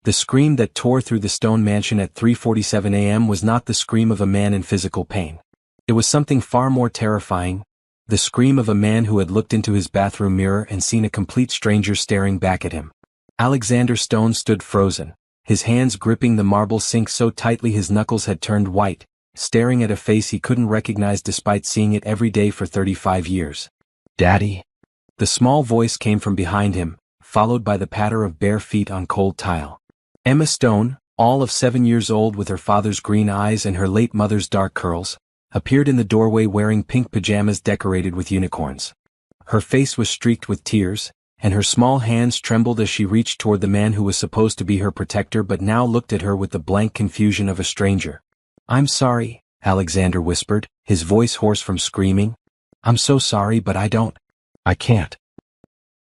The scream that tore through the stone mansion at 3:47 a.m. was not the scream of a man in physical pain. It was something far more terrifying, the scream of a man who had looked into his bathroom mirror and seen a complete stranger staring back at him. Alexander Stone stood frozen, his hands gripping the marble sink so tightly his knuckles had turned white, staring at a face he couldn't recognize despite seeing it every day for 35 years. "Daddy?" The small voice came from behind him, followed by the patter of bare feet on cold tile. Emma Stone, all of 7 years old with her father's green eyes and her late mother's dark curls, appeared in the doorway wearing pink pajamas decorated with unicorns. Her face was streaked with tears, and her small hands trembled as she reached toward the man who was supposed to be her protector but now looked at her with the blank confusion of a stranger. "I'm sorry," Alexander whispered, his voice hoarse from screaming. "I'm so sorry, but I can't."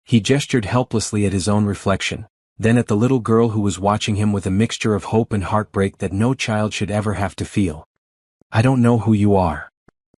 He gestured helplessly at his own reflection, then at the little girl who was watching him with a mixture of hope and heartbreak that no child should ever have to feel. "I don't know who you are."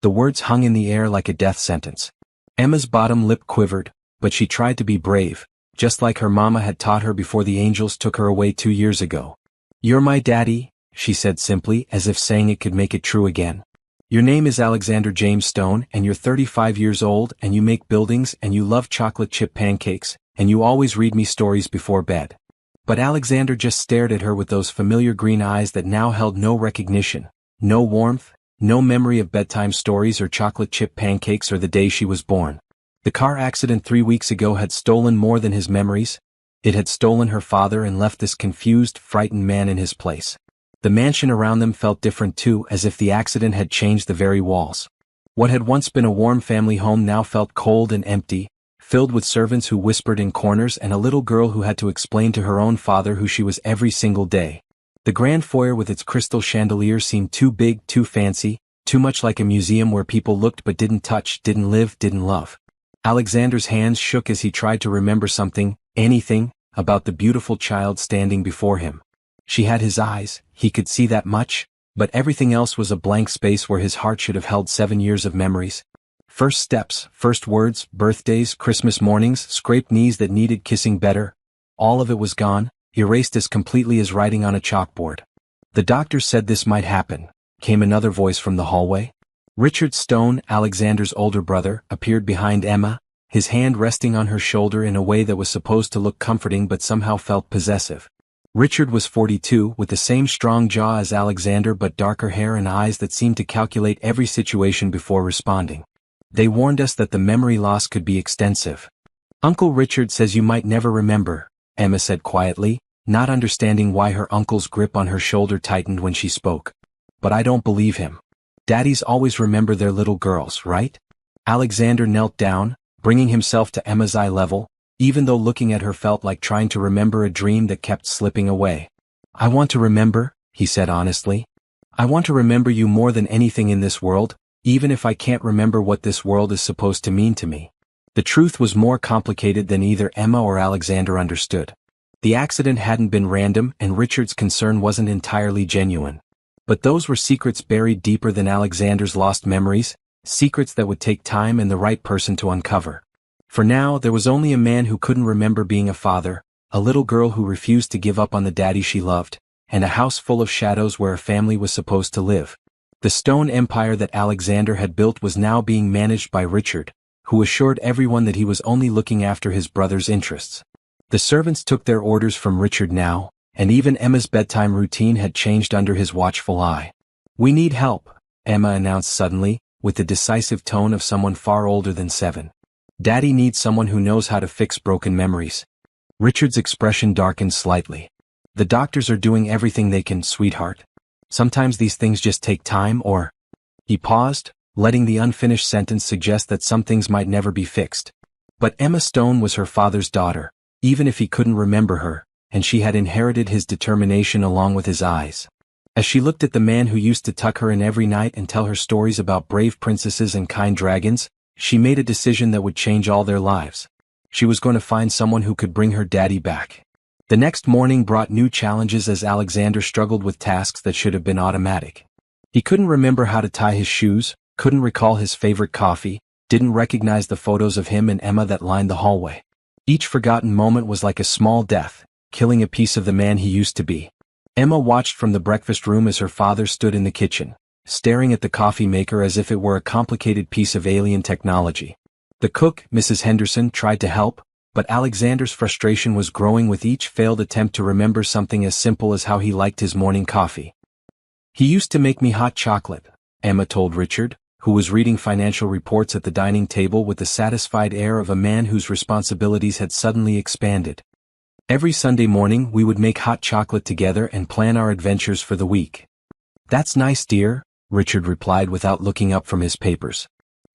The words hung in the air like a death sentence. Emma's bottom lip quivered, but she tried to be brave, just like her mama had taught her before the angels took her away 2 years ago. "You're my daddy," she said simply, as if saying it could make it true again. "Your name is Alexander James Stone, and you're 35 years old, and you make buildings, and you love chocolate chip pancakes, and you always read me stories before bed." But Alexander just stared at her with those familiar green eyes that now held no recognition, no warmth, no memory of bedtime stories or chocolate chip pancakes or the day she was born. The car accident 3 weeks ago had stolen more than his memories. It had stolen her father and left this confused, frightened man in his place. The mansion around them felt different too, as if the accident had changed the very walls. What had once been a warm family home now felt cold and empty, filled with servants who whispered in corners and a little girl who had to explain to her own father who she was every single day. The grand foyer with its crystal chandelier seemed too big, too fancy, too much like a museum where people looked but didn't touch, didn't live, didn't love. Alexander's hands shook as he tried to remember something, anything, about the beautiful child standing before him. She had his eyes, he could see that much, but everything else was a blank space where his heart should have held 7 years of memories. First steps, first words, birthdays, Christmas mornings, scraped knees that needed kissing better. All of it was gone, erased as completely as writing on a chalkboard. "The doctor said this might happen," came another voice from the hallway. Richard Stone, Alexander's older brother, appeared behind Emma, his hand resting on her shoulder in a way that was supposed to look comforting but somehow felt possessive. Richard was 42, with the same strong jaw as Alexander but darker hair and eyes that seemed to calculate every situation before responding. "They warned us that the memory loss could be extensive." "Uncle Richard says you might never remember," Emma said quietly, not understanding why her uncle's grip on her shoulder tightened when she spoke. "But I don't believe him. Daddies always remember their little girls, right?" Alexander knelt down, bringing himself to Emma's eye level, even though looking at her felt like trying to remember a dream that kept slipping away. "I want to remember," he said honestly. "I want to remember you more than anything in this world, even if I can't remember what this world is supposed to mean to me." The truth was more complicated than either Emma or Alexander understood. The accident hadn't been random and Richard's concern wasn't entirely genuine. But those were secrets buried deeper than Alexander's lost memories, secrets that would take time and the right person to uncover. For now, there was only a man who couldn't remember being a father, a little girl who refused to give up on the daddy she loved, and a house full of shadows where a family was supposed to live. The stone empire that Alexander had built was now being managed by Richard, who assured everyone that he was only looking after his brother's interests. The servants took their orders from Richard now, and even Emma's bedtime routine had changed under his watchful eye. "We need help," Emma announced suddenly, with the decisive tone of someone far older than 7. "Daddy needs someone who knows how to fix broken memories." Richard's expression darkened slightly. "The doctors are doing everything they can, sweetheart. Sometimes these things just take time or—" He paused, letting the unfinished sentence suggest that some things might never be fixed. But Emma Stone was her father's daughter, even if he couldn't remember her, and she had inherited his determination along with his eyes. As she looked at the man who used to tuck her in every night and tell her stories about brave princesses and kind dragons, she made a decision that would change all their lives. She was going to find someone who could bring her daddy back. The next morning brought new challenges as Alexander struggled with tasks that should have been automatic. He couldn't remember how to tie his shoes, couldn't recall his favorite coffee, didn't recognize the photos of him and Emma that lined the hallway. Each forgotten moment was like a small death, killing a piece of the man he used to be. Emma watched from the breakfast room as her father stood in the kitchen, staring at the coffee maker as if it were a complicated piece of alien technology. The cook, Mrs. Henderson, tried to help, but Alexander's frustration was growing with each failed attempt to remember something as simple as how he liked his morning coffee. "He used to make me hot chocolate," Emma told Richard, who was reading financial reports at the dining table with the satisfied air of a man whose responsibilities had suddenly expanded. "Every Sunday morning we would make hot chocolate together and plan our adventures for the week." "That's nice, dear," Richard replied without looking up from his papers.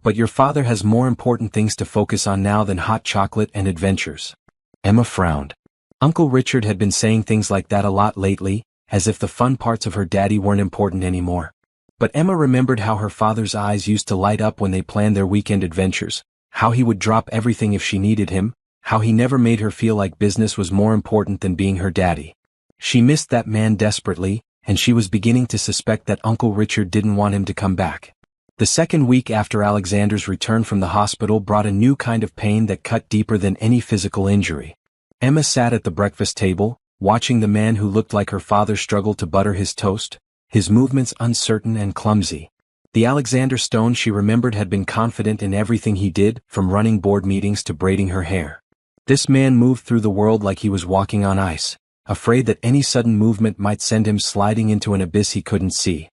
"But your father has more important things to focus on now than hot chocolate and adventures." Emma frowned. Uncle Richard had been saying things like that a lot lately, as if the fun parts of her daddy weren't important anymore. But Emma remembered how her father's eyes used to light up when they planned their weekend adventures, how he would drop everything if she needed him, how he never made her feel like business was more important than being her daddy. She missed that man desperately, and she was beginning to suspect that Uncle Richard didn't want him to come back. The second week after Alexander's return from the hospital brought a new kind of pain that cut deeper than any physical injury. Emma sat at the breakfast table, watching the man who looked like her father struggle to butter his toast, his movements uncertain and clumsy. The Alexander Stone she remembered had been confident in everything he did, from running board meetings to braiding her hair. This man moved through the world like he was walking on ice, afraid that any sudden movement might send him sliding into an abyss he couldn't see.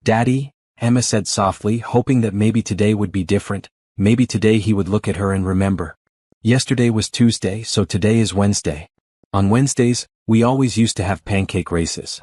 "Daddy," Emma said softly, hoping that maybe today would be different, maybe today he would look at her and remember. "Yesterday was Tuesday, so today is Wednesday. On Wednesdays, we always used to have pancake races."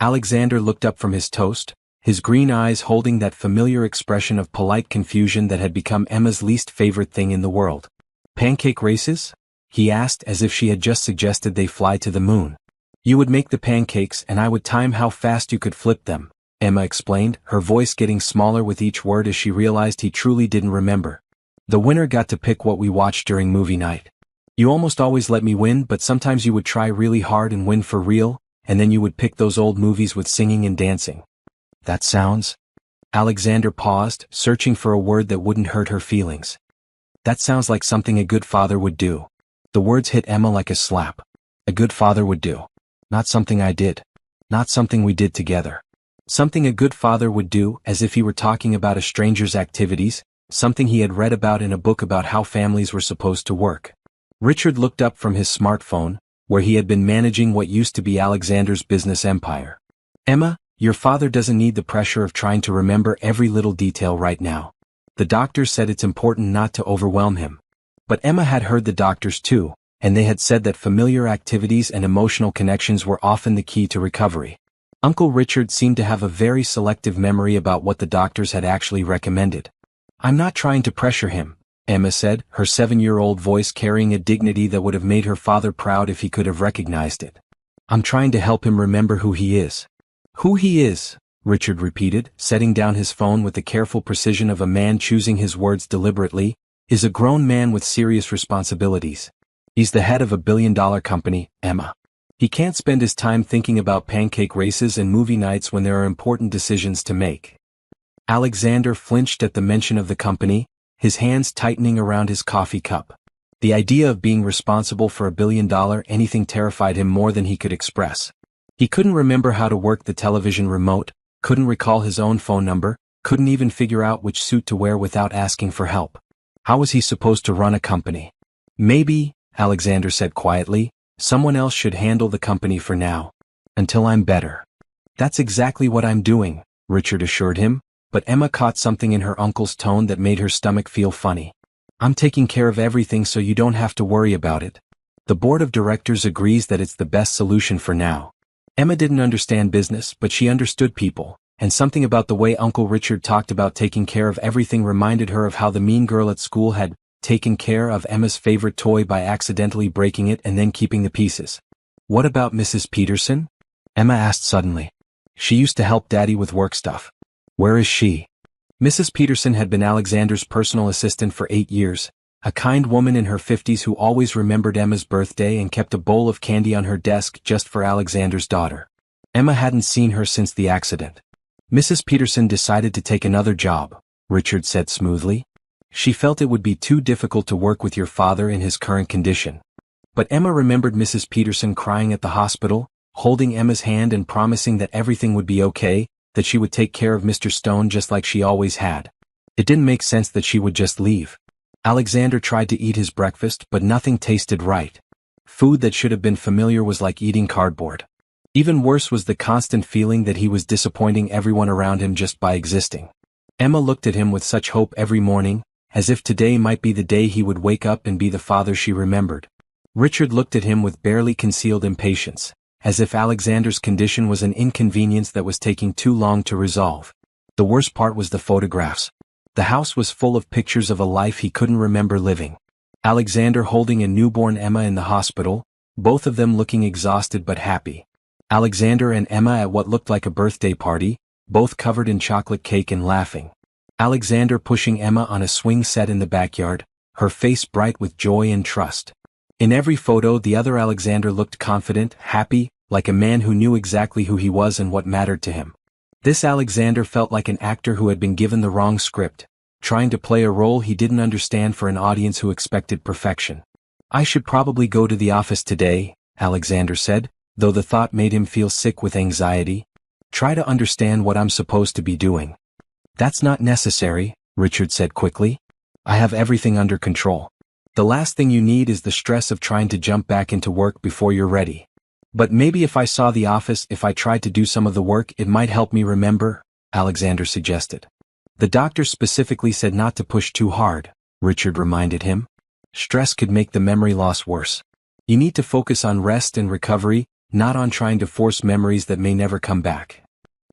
Alexander looked up from his toast, his green eyes holding that familiar expression of polite confusion that had become Emma's least favorite thing in the world. "Pancake races?" he asked, as if she had just suggested they fly to the moon. "You would make the pancakes and I would time how fast you could flip them," Emma explained, her voice getting smaller with each word as she realized he truly didn't remember. "The winner got to pick what we watched during movie night. You almost always let me win, but sometimes you would try really hard and win for real, and then you would pick those old movies with singing and dancing." "That sounds—" Alexander paused, searching for a word that wouldn't hurt her feelings. "That sounds like something a good father would do." The words hit Emma like a slap. A good father would do. Not something I did. Not something we did together. Something a good father would do, as if he were talking about a stranger's activities, something he had read about in a book about how families were supposed to work. Richard looked up from his smartphone, where he had been managing what used to be Alexander's business empire. "Emma, your father doesn't need the pressure of trying to remember every little detail right now. The doctors said it's important not to overwhelm him." But Emma had heard the doctors too, and they had said that familiar activities and emotional connections were often the key to recovery. Uncle Richard seemed to have a very selective memory about what the doctors had actually recommended. "I'm not trying to pressure him," Emma said, her 7-year-old voice carrying a dignity that would have made her father proud if he could have recognized it. "I'm trying to help him remember who he is." "Who he is," Richard repeated, setting down his phone with the careful precision of a man choosing his words deliberately, "is a grown man with serious responsibilities. He's the head of a billion-dollar company, Emma. He can't spend his time thinking about pancake races and movie nights when there are important decisions to make." Alexander flinched at the mention of the company, his hands tightening around his coffee cup. The idea of being responsible for $1 billion anything terrified him more than he could express. He couldn't remember how to work the television remote, couldn't recall his own phone number, couldn't even figure out which suit to wear without asking for help. How was he supposed to run a company? "Maybe," Alexander said quietly, "someone else should handle the company for now. Until I'm better." "That's exactly what I'm doing," Richard assured him, but Emma caught something in her uncle's tone that made her stomach feel funny. "I'm taking care of everything so you don't have to worry about it. The board of directors agrees that it's the best solution for now." Emma didn't understand business, but she understood people, and something about the way Uncle Richard talked about taking care of everything reminded her of how the mean girl at school had taken care of Emma's favorite toy by accidentally breaking it and then keeping the pieces. "What about Mrs. Peterson?" Emma asked suddenly. "She used to help Daddy with work stuff. Where is she?" Mrs. Peterson had been Alexander's personal assistant for 8 years, a kind woman in her 50s who always remembered Emma's birthday and kept a bowl of candy on her desk just for Alexander's daughter. Emma hadn't seen her since the accident. "Mrs. Peterson decided to take another job," Richard said smoothly. "She felt it would be too difficult to work with your father in his current condition." But Emma remembered Mrs. Peterson crying at the hospital, holding Emma's hand and promising that everything would be okay, that she would take care of Mr. Stone just like she always had. It didn't make sense that she would just leave. Alexander tried to eat his breakfast, but nothing tasted right. Food that should have been familiar was like eating cardboard. Even worse was the constant feeling that he was disappointing everyone around him just by existing. Emma looked at him with such hope every morning, as if today might be the day he would wake up and be the father she remembered. Richard looked at him with barely concealed impatience, as if Alexander's condition was an inconvenience that was taking too long to resolve. The worst part was the photographs. The house was full of pictures of a life he couldn't remember living. Alexander holding a newborn Emma in the hospital, both of them looking exhausted but happy. Alexander and Emma at what looked like a birthday party, both covered in chocolate cake and laughing. Alexander pushing Emma on a swing set in the backyard, her face bright with joy and trust. In every photo the other Alexander looked confident, happy, like a man who knew exactly who he was and what mattered to him. This Alexander felt like an actor who had been given the wrong script, trying to play a role he didn't understand for an audience who expected perfection. "I should probably go to the office today," Alexander said, though the thought made him feel sick with anxiety. "Try to understand what I'm supposed to be doing." "That's not necessary," Richard said quickly. "I have everything under control. The last thing you need is the stress of trying to jump back into work before you're ready." "But maybe if I saw the office, if I tried to do some of the work, it might help me remember," Alexander suggested. "The doctor specifically said not to push too hard," Richard reminded him. "Stress could make the memory loss worse. You need to focus on rest and recovery, not on trying to force memories that may never come back."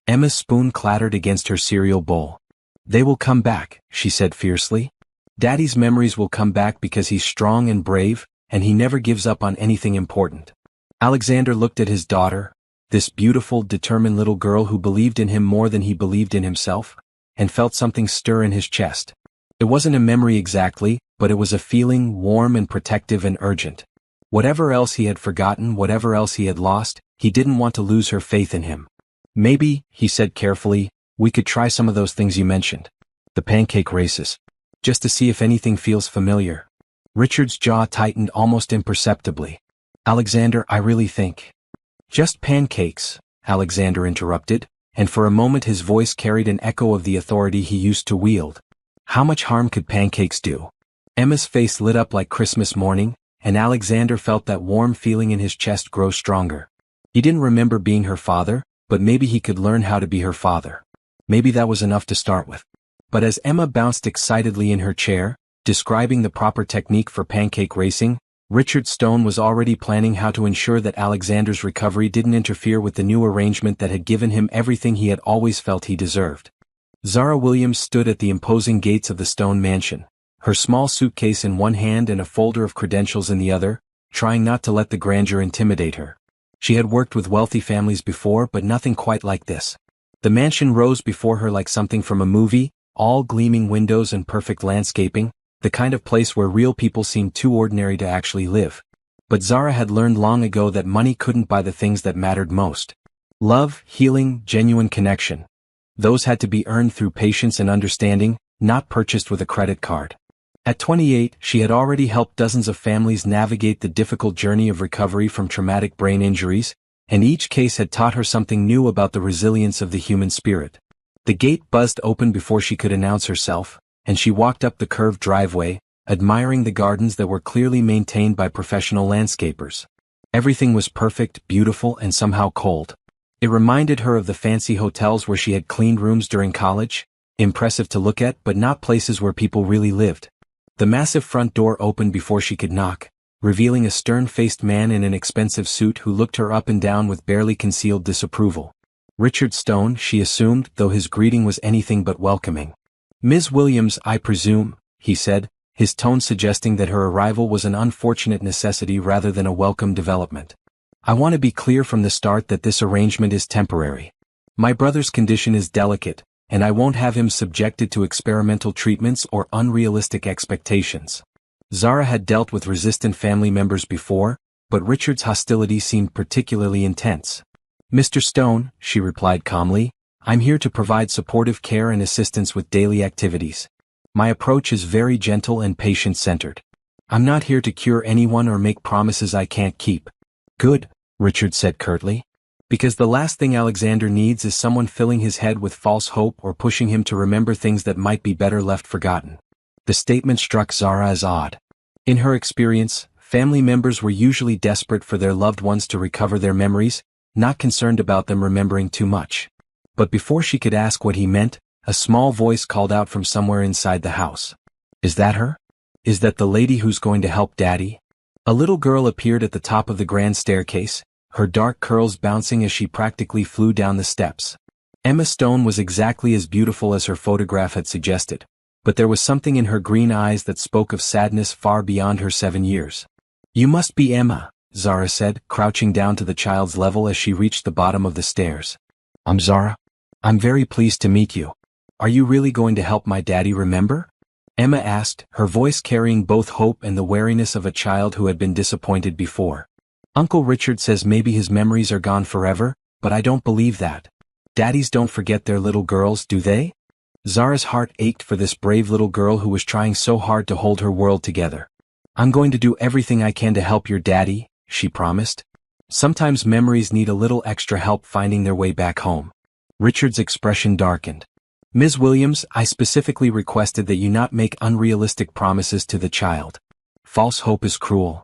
Emma's spoon clattered against her cereal bowl. "They will come back," she said fiercely. "Daddy's memories will come back because he's strong and brave, and he never gives up on anything important." Alexander looked at his daughter, this beautiful, determined little girl who believed in him more than he believed in himself, and felt something stir in his chest. It wasn't a memory exactly, but it was a feeling, warm and protective and urgent. Whatever else he had forgotten, whatever else he had lost, he didn't want to lose her faith in him. "Maybe," he said carefully, "we could try some of those things you mentioned. The pancake races. Just to see if anything feels familiar." Richard's jaw tightened almost imperceptibly. "Alexander, I really think—" "Just pancakes," Alexander interrupted, and for a moment his voice carried an echo of the authority he used to wield. "How much harm could pancakes do?" Emma's face lit up like Christmas morning, and Alexander felt that warm feeling in his chest grow stronger. He didn't remember being her father, but maybe he could learn how to be her father. Maybe that was enough to start with. But as Emma bounced excitedly in her chair, describing the proper technique for pancake racing, Richard Stone was already planning how to ensure that Alexander's recovery didn't interfere with the new arrangement that had given him everything he had always felt he deserved. Zara Williams stood at the imposing gates of the Stone mansion, her small suitcase in one hand and a folder of credentials in the other, trying not to let the grandeur intimidate her. She had worked with wealthy families before, but nothing quite like this. The mansion rose before her like something from a movie, all gleaming windows and perfect landscaping, the kind of place where real people seemed too ordinary to actually live. But Zara had learned long ago that money couldn't buy the things that mattered most. Love, healing, genuine connection. Those had to be earned through patience and understanding, not purchased with a credit card. At 28, she had already helped dozens of families navigate the difficult journey of recovery from traumatic brain injuries, and each case had taught her something new about the resilience of the human spirit. The gate buzzed open before she could announce herself, and she walked up the curved driveway, admiring the gardens that were clearly maintained by professional landscapers. Everything was perfect, beautiful, and somehow cold. It reminded her of the fancy hotels where she had cleaned rooms during college, impressive to look at but not places where people really lived. The massive front door opened before she could knock, revealing a stern-faced man in an expensive suit who looked her up and down with barely concealed disapproval. Richard Stone, she assumed, though his greeting was anything but welcoming. "Ms. Williams, I presume," he said, his tone suggesting that her arrival was an unfortunate necessity rather than a welcome development. "I want to be clear from the start that this arrangement is temporary. My brother's condition is delicate, and I won't have him subjected to experimental treatments or unrealistic expectations." Zara had dealt with resistant family members before, but Richard's hostility seemed particularly intense. "Mr. Stone," she replied calmly, "I'm here to provide supportive care and assistance with daily activities. My approach is very gentle and patient-centered. I'm not here to cure anyone or make promises I can't keep. Good, Richard said curtly. Because the last thing Alexander needs is someone filling his head with false hope or pushing him to remember things that might be better left forgotten. The statement struck Zara as odd. In her experience, family members were usually desperate for their loved ones to recover their memories, not concerned about them remembering too much. But before she could ask what he meant, a small voice called out from somewhere inside the house. Is that her? Is that the lady who's going to help Daddy? A little girl appeared at the top of the grand staircase, her dark curls bouncing as she practically flew down the steps. Emma Stone was exactly as beautiful as her photograph had suggested, but there was something in her green eyes that spoke of sadness far beyond her 7 years. You must be Emma, Zara said, crouching down to the child's level as she reached the bottom of the stairs. I'm Zara. I'm very pleased to meet you. Are you really going to help my daddy remember? Emma asked, her voice carrying both hope and the wariness of a child who had been disappointed before. Uncle Richard says maybe his memories are gone forever, but I don't believe that. Daddies don't forget their little girls, do they? Zara's heart ached for this brave little girl who was trying so hard to hold her world together. I'm going to do everything I can to help your daddy, she promised. Sometimes memories need a little extra help finding their way back home. Richard's expression darkened. Ms. Williams, I specifically requested that you not make unrealistic promises to the child. False hope is cruel.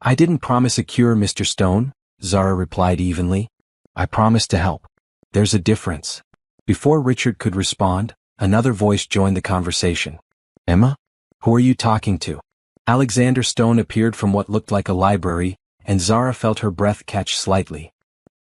I didn't promise a cure, Mr. Stone, Zara replied evenly. I promised to help. There's a difference. Before Richard could respond, another voice joined the conversation. Emma? Who are you talking to? Alexander Stone appeared from what looked like a library, and Zara felt her breath catch slightly.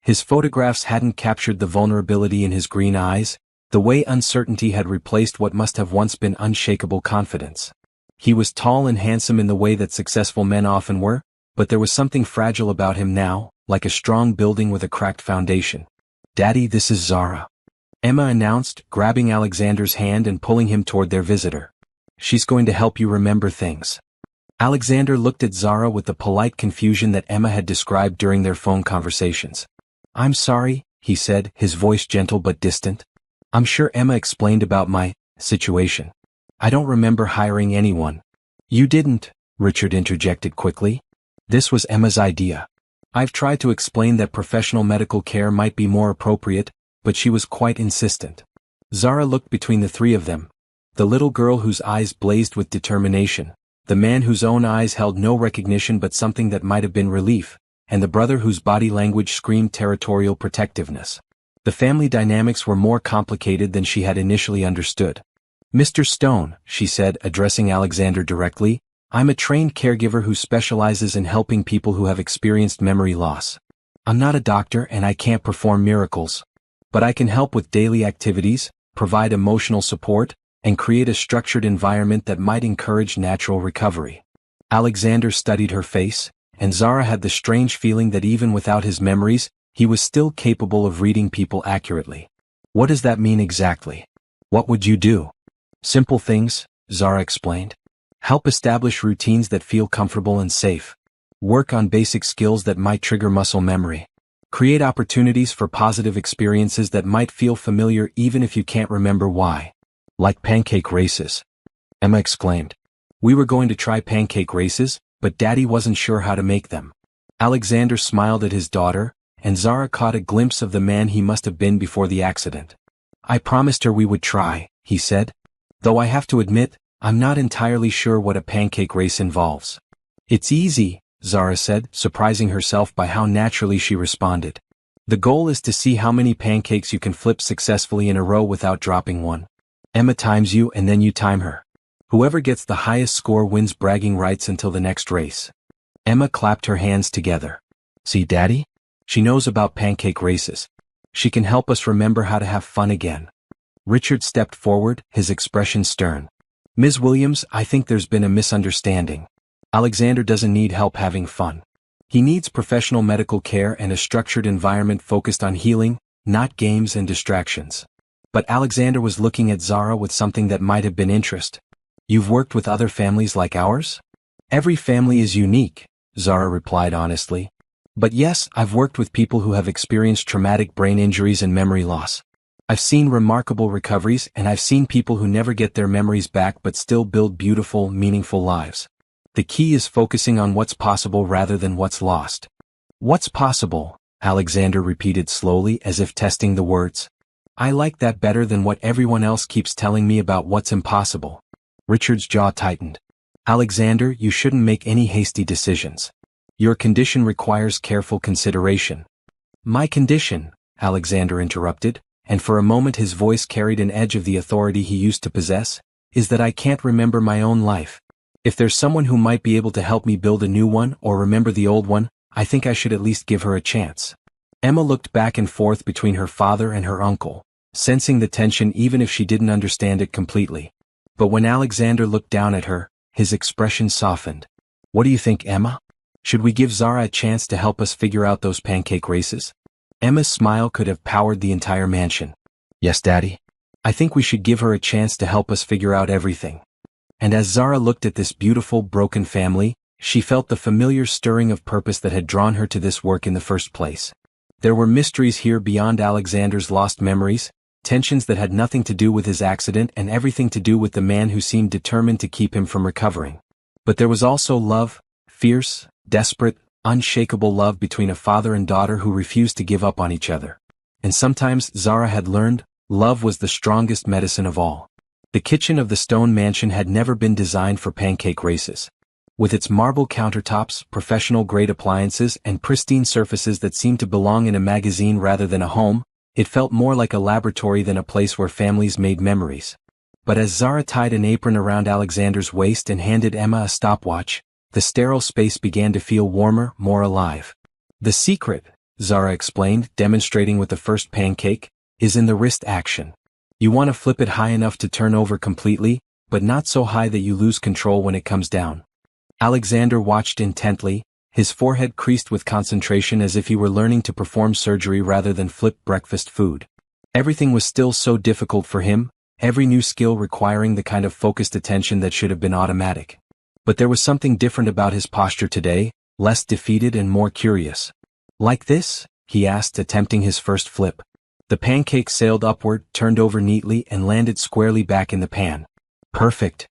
His photographs hadn't captured the vulnerability in his green eyes, the way uncertainty had replaced what must have once been unshakable confidence. He was tall and handsome in the way that successful men often were, but there was something fragile about him now, like a strong building with a cracked foundation. Daddy, this is Zara. Emma announced, grabbing Alexander's hand and pulling him toward their visitor. She's going to help you remember things. Alexander looked at Zara with the polite confusion that Emma had described during their phone conversations. I'm sorry, he said, his voice gentle but distant. I'm sure Emma explained about my situation. I don't remember hiring anyone. You didn't, Richard interjected quickly. This was Emma's idea. I've tried to explain that professional medical care might be more appropriate, but she was quite insistent. Zara looked between the three of them. The little girl whose eyes blazed with determination, the man whose own eyes held no recognition but something that might have been relief, and the brother whose body language screamed territorial protectiveness. The family dynamics were more complicated than she had initially understood. Mr. Stone, she said, addressing Alexander directly, I'm a trained caregiver who specializes in helping people who have experienced memory loss. I'm not a doctor and I can't perform miracles. But I can help with daily activities, provide emotional support, and create a structured environment that might encourage natural recovery. Alexander studied her face, and Zara had the strange feeling that even without his memories, he was still capable of reading people accurately. What does that mean exactly? What would you do? Simple things, Zara explained. Help establish routines that feel comfortable and safe. Work on basic skills that might trigger muscle memory. Create opportunities for positive experiences that might feel familiar even if you can't remember why. Like pancake races. Emma exclaimed. We were going to try pancake races, but Daddy wasn't sure how to make them. Alexander smiled at his daughter, and Zara caught a glimpse of the man he must have been before the accident. I promised her we would try, he said. Though I have to admit, I'm not entirely sure what a pancake race involves. It's easy, Zara said, surprising herself by how naturally she responded. The goal is to see how many pancakes you can flip successfully in a row without dropping one. Emma times you and then you time her. Whoever gets the highest score wins bragging rights until the next race. Emma clapped her hands together. See, Daddy? She knows about pancake races. She can help us remember how to have fun again. Richard stepped forward, his expression stern. Ms. Williams, I think there's been a misunderstanding. Alexander doesn't need help having fun. He needs professional medical care and a structured environment focused on healing, not games and distractions. But Alexander was looking at Zara with something that might have been interest. You've worked with other families like ours? Every family is unique, Zara replied honestly. But yes, I've worked with people who have experienced traumatic brain injuries and memory loss. I've seen remarkable recoveries and I've seen people who never get their memories back but still build beautiful, meaningful lives. The key is focusing on what's possible rather than what's lost. What's possible? Alexander repeated slowly as if testing the words. I like that better than what everyone else keeps telling me about what's impossible. Richard's jaw tightened. Alexander, you shouldn't make any hasty decisions. Your condition requires careful consideration. My condition, Alexander interrupted, and for a moment his voice carried an edge of the authority he used to possess, is that I can't remember my own life. If there's someone who might be able to help me build a new one or remember the old one, I think I should at least give her a chance. Emma looked back and forth between her father and her uncle, sensing the tension even if she didn't understand it completely. But when Alexander looked down at her, his expression softened. What do you think, Emma? Should we give Zara a chance to help us figure out those pancake races? Emma's smile could have powered the entire mansion. Yes, Daddy. I think we should give her a chance to help us figure out everything. And as Zara looked at this beautiful, broken family, she felt the familiar stirring of purpose that had drawn her to this work in the first place. There were mysteries here beyond Alexander's lost memories, tensions that had nothing to do with his accident and everything to do with the man who seemed determined to keep him from recovering. But there was also love, fierce, desperate, unshakable love between a father and daughter who refused to give up on each other. And sometimes, Zara had learned, love was the strongest medicine of all. The kitchen of the stone mansion had never been designed for pancake races. With its marble countertops, professional-grade appliances, and pristine surfaces that seemed to belong in a magazine rather than a home, it felt more like a laboratory than a place where families made memories. But as Zara tied an apron around Alexander's waist and handed Emma a stopwatch, the sterile space began to feel warmer, more alive. The secret, Zara explained, demonstrating with the first pancake, is in the wrist action. You want to flip it high enough to turn over completely, but not so high that you lose control when it comes down. Alexander watched intently, his forehead creased with concentration as if he were learning to perform surgery rather than flip breakfast food. Everything was still so difficult for him, every new skill requiring the kind of focused attention that should have been automatic. But there was something different about his posture today, less defeated and more curious. Like this? He asked, attempting his first flip. The pancake sailed upward, turned over neatly, and landed squarely back in the pan. Perfect.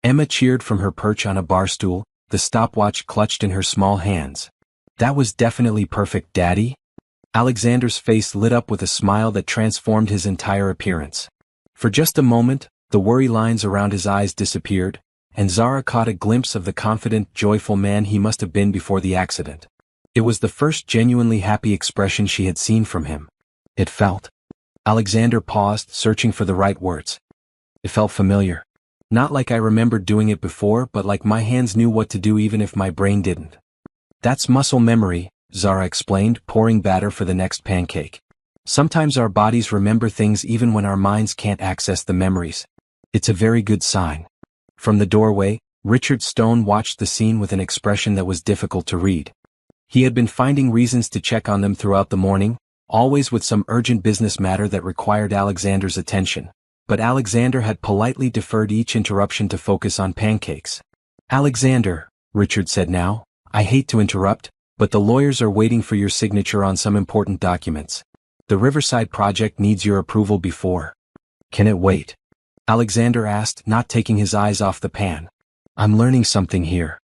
Emma cheered from her perch on a bar stool, the stopwatch clutched in her small hands. That was definitely perfect, Daddy. Alexander's face lit up with a smile that transformed his entire appearance. For just a moment, the worry lines around his eyes disappeared, and Zara caught a glimpse of the confident, joyful man he must have been before the accident. It was the first genuinely happy expression she had seen from him. It felt. Alexander paused, searching for the right words. It felt familiar. Not like I remembered doing it before, but like my hands knew what to do even if my brain didn't. That's muscle memory, Zara explained, pouring batter for the next pancake. Sometimes our bodies remember things even when our minds can't access the memories. It's a very good sign. From the doorway, Richard Stone watched the scene with an expression that was difficult to read. He had been finding reasons to check on them throughout the morning, always with some urgent business matter that required Alexander's attention. But Alexander had politely deferred each interruption to focus on pancakes. Alexander, Richard said now, I hate to interrupt, but the lawyers are waiting for your signature on some important documents. The Riverside project needs your approval before. Can it wait? Alexander asked, not taking his eyes off the pan. I'm learning something here.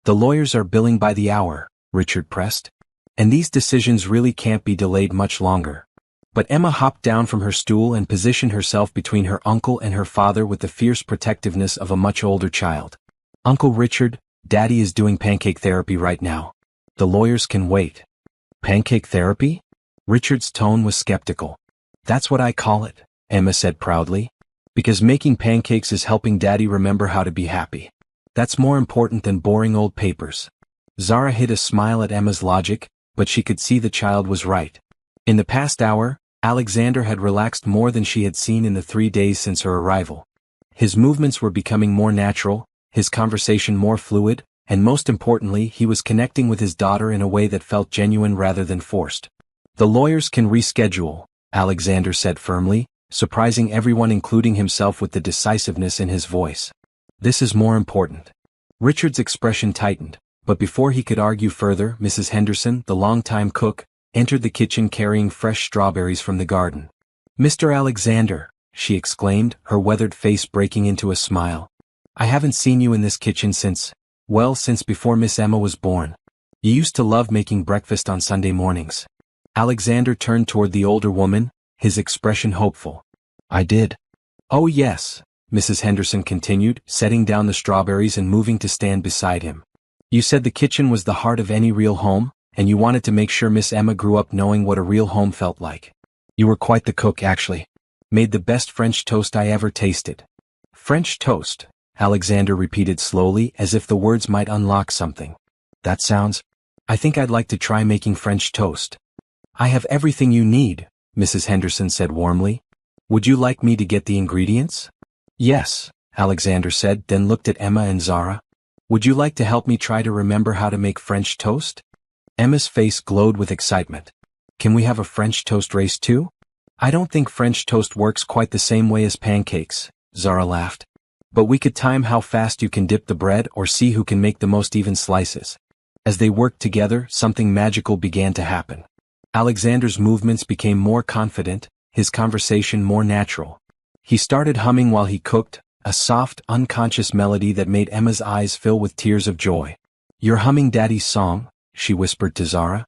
The lawyers are billing by the hour, Richard pressed. And these decisions really can't be delayed much longer. But Emma hopped down from her stool and positioned herself between her uncle and her father with the fierce protectiveness of a much older child. Uncle Richard, Daddy is doing pancake therapy right now. The lawyers can wait. Pancake therapy? Richard's tone was skeptical. That's what I call it, Emma said proudly. Because making pancakes is helping Daddy remember how to be happy. That's more important than boring old papers. Zara hid a smile at Emma's logic, but she could see the child was right. In the past hour, Alexander had relaxed more than she had seen in the 3 days since her arrival. His movements were becoming more natural, his conversation more fluid, and most importantly, he was connecting with his daughter in a way that felt genuine rather than forced. The lawyers can reschedule, Alexander said firmly, surprising everyone including himself with the decisiveness in his voice. This is more important. Richard's expression tightened, but before he could argue further, Mrs. Henderson, the longtime cook, entered the kitchen carrying fresh strawberries from the garden. Mr. Alexander, she exclaimed, her weathered face breaking into a smile. I haven't seen you in this kitchen since. Well, since before Miss Emma was born. You used to love making breakfast on Sunday mornings. Alexander turned toward the older woman, his expression hopeful. I did. Oh yes, Mrs. Henderson continued, setting down the strawberries and moving to stand beside him. You said the kitchen was the heart of any real home, and you wanted to make sure Miss Emma grew up knowing what a real home felt like. You were quite the cook, actually. Made the best French toast I ever tasted. French toast, Alexander repeated slowly as if the words might unlock something. That sounds... I think I'd like to try making French toast. I have everything you need, Mrs. Henderson said warmly. Would you like me to get the ingredients? Yes, Alexander said, then looked at Emma and Zara. Would you like to help me try to remember how to make French toast? Emma's face glowed with excitement. Can we have a French toast race too? I don't think French toast works quite the same way as pancakes, Zara laughed. But we could time how fast you can dip the bread or see who can make the most even slices. As they worked together, something magical began to happen. Alexander's movements became more confident, his conversation more natural. He started humming while he cooked, a soft, unconscious melody that made Emma's eyes fill with tears of joy. You're humming Daddy's song, she whispered to Zara.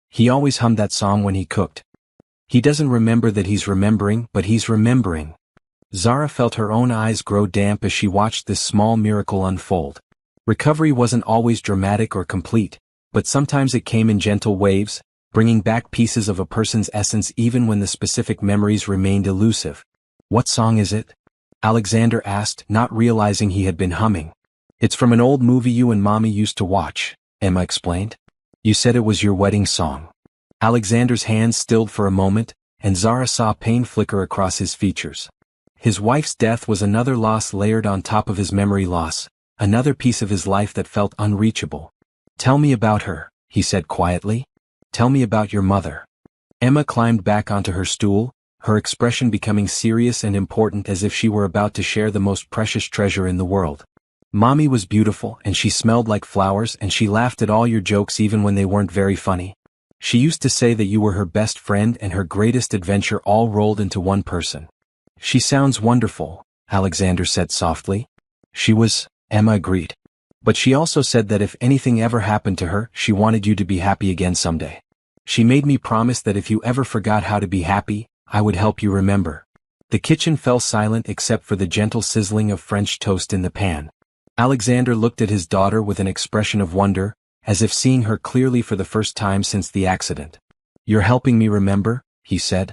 He always hummed that song when he cooked. He doesn't remember that he's remembering, but he's remembering. Zara felt her own eyes grow damp as she watched this small miracle unfold. Recovery wasn't always dramatic or complete, but sometimes it came in gentle waves, bringing back pieces of a person's essence even when the specific memories remained elusive. What song is it? Alexander asked, not realizing he had been humming. It's from an old movie you and Mommy used to watch, Emma explained. You said it was your wedding song. Alexander's hands stilled for a moment, and Zara saw pain flicker across his features. His wife's death was another loss layered on top of his memory loss, another piece of his life that felt unreachable. Tell me about her, he said quietly. Tell me about your mother. Emma climbed back onto her stool, her expression becoming serious and important as if she were about to share the most precious treasure in the world. Mommy was beautiful and she smelled like flowers and she laughed at all your jokes even when they weren't very funny. She used to say that you were her best friend and her greatest adventure all rolled into one person. She sounds wonderful, Alexander said softly. She was, Emma agreed. But she also said that if anything ever happened to her, she wanted you to be happy again someday. She made me promise that if you ever forgot how to be happy, I would help you remember. The kitchen fell silent except for the gentle sizzling of French toast in the pan. Alexander looked at his daughter with an expression of wonder, as if seeing her clearly for the first time since the accident. You're helping me remember, he said.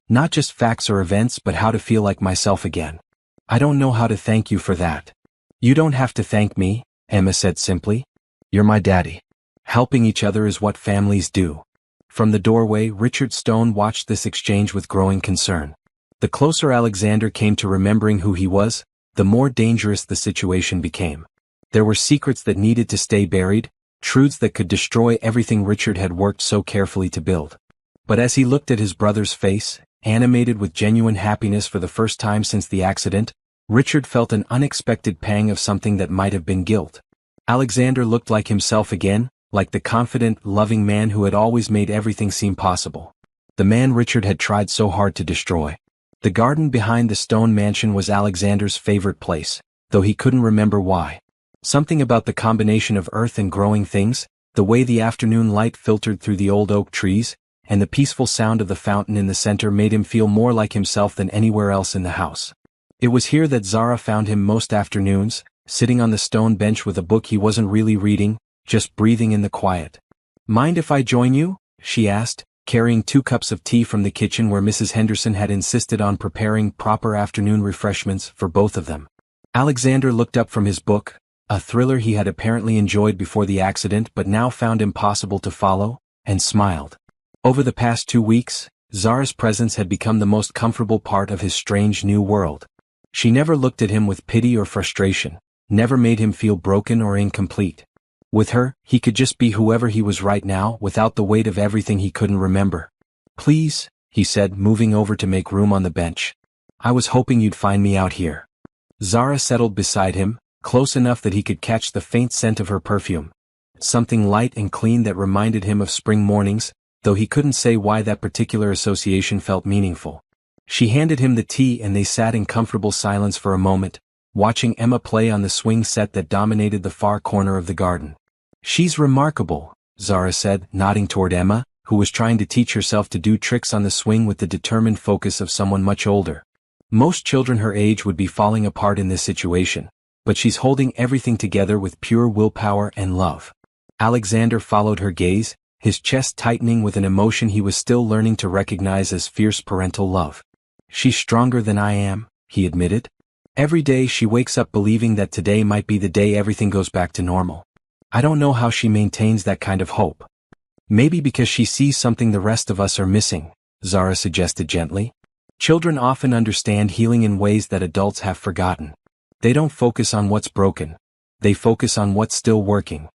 Not just facts or events but how to feel like myself again. I don't know how to thank you for that. You don't have to thank me, Emma said simply. You're my daddy. Helping each other is what families do. From the doorway, Richard Stone watched this exchange with growing concern. The closer Alexander came to remembering who he was, the more dangerous the situation became. There were secrets that needed to stay buried, truths that could destroy everything Richard had worked so carefully to build. But as he looked at his brother's face, animated with genuine happiness for the first time since the accident, Richard felt an unexpected pang of something that might have been guilt. Alexander looked like himself again, like the confident, loving man who had always made everything seem possible. The man Richard had tried so hard to destroy. The garden behind the stone mansion was Alexander's favorite place, though he couldn't remember why. Something about the combination of earth and growing things, the way the afternoon light filtered through the old oak trees, and the peaceful sound of the fountain in the center made him feel more like himself than anywhere else in the house. It was here that Zara found him most afternoons, sitting on the stone bench with a book he wasn't really reading, just breathing in the quiet. Mind if I join you? She asked, carrying 2 cups of tea from the kitchen where Mrs. Henderson had insisted on preparing proper afternoon refreshments for both of them. Alexander looked up from his book, a thriller he had apparently enjoyed before the accident but now found impossible to follow, and smiled. Over the past 2 weeks, Zara's presence had become the most comfortable part of his strange new world. She never looked at him with pity or frustration, never made him feel broken or incomplete. With her, he could just be whoever he was right now without the weight of everything he couldn't remember. Please, he said, moving over to make room on the bench. I was hoping you'd find me out here. Zara settled beside him, close enough that he could catch the faint scent of her perfume. Something light and clean that reminded him of spring mornings, though he couldn't say why that particular association felt meaningful. She handed him the tea and they sat in comfortable silence for a moment, watching Emma play on the swing set that dominated the far corner of the garden. "She's remarkable," Zara said, nodding toward Emma, who was trying to teach herself to do tricks on the swing with the determined focus of someone much older. Most children her age would be falling apart in this situation, but she's holding everything together with pure willpower and love. Alexander followed her gaze, his chest tightening with an emotion he was still learning to recognize as fierce parental love. "She's stronger than I am," he admitted. "Every day she wakes up believing that today might be the day everything goes back to normal. I don't know how she maintains that kind of hope." "Maybe because she sees something the rest of us are missing," Zara suggested gently. "Children often understand healing in ways that adults have forgotten. They don't focus on what's broken. They focus on what's still working."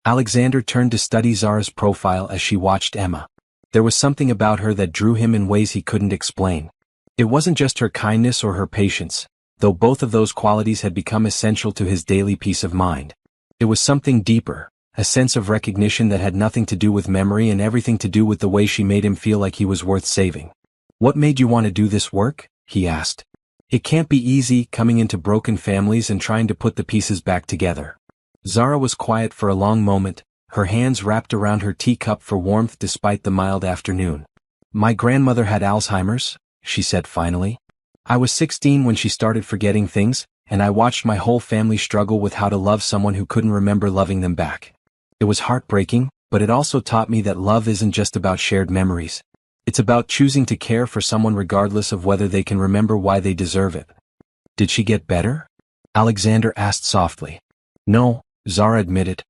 Alexander turned to study Zara's profile as she watched Emma. There was something about her that drew him in ways he couldn't explain. It wasn't just her kindness or her patience, though both of those qualities had become essential to his daily peace of mind. It was something deeper, a sense of recognition that had nothing to do with memory and everything to do with the way she made him feel like he was worth saving. "What made you want to do this work?" he asked. "It can't be easy coming into broken families and trying to put the pieces back together." Zara was quiet for a long moment, her hands wrapped around her teacup for warmth despite the mild afternoon. "My grandmother had Alzheimer's," she said finally. "I was 16 when she started forgetting things, and I watched my whole family struggle with how to love someone who couldn't remember loving them back. It was heartbreaking, but it also taught me that love isn't just about shared memories. It's about choosing to care for someone regardless of whether they can remember why they deserve it." "Did she get better?" Alexander asked softly. "No," Zara admitted.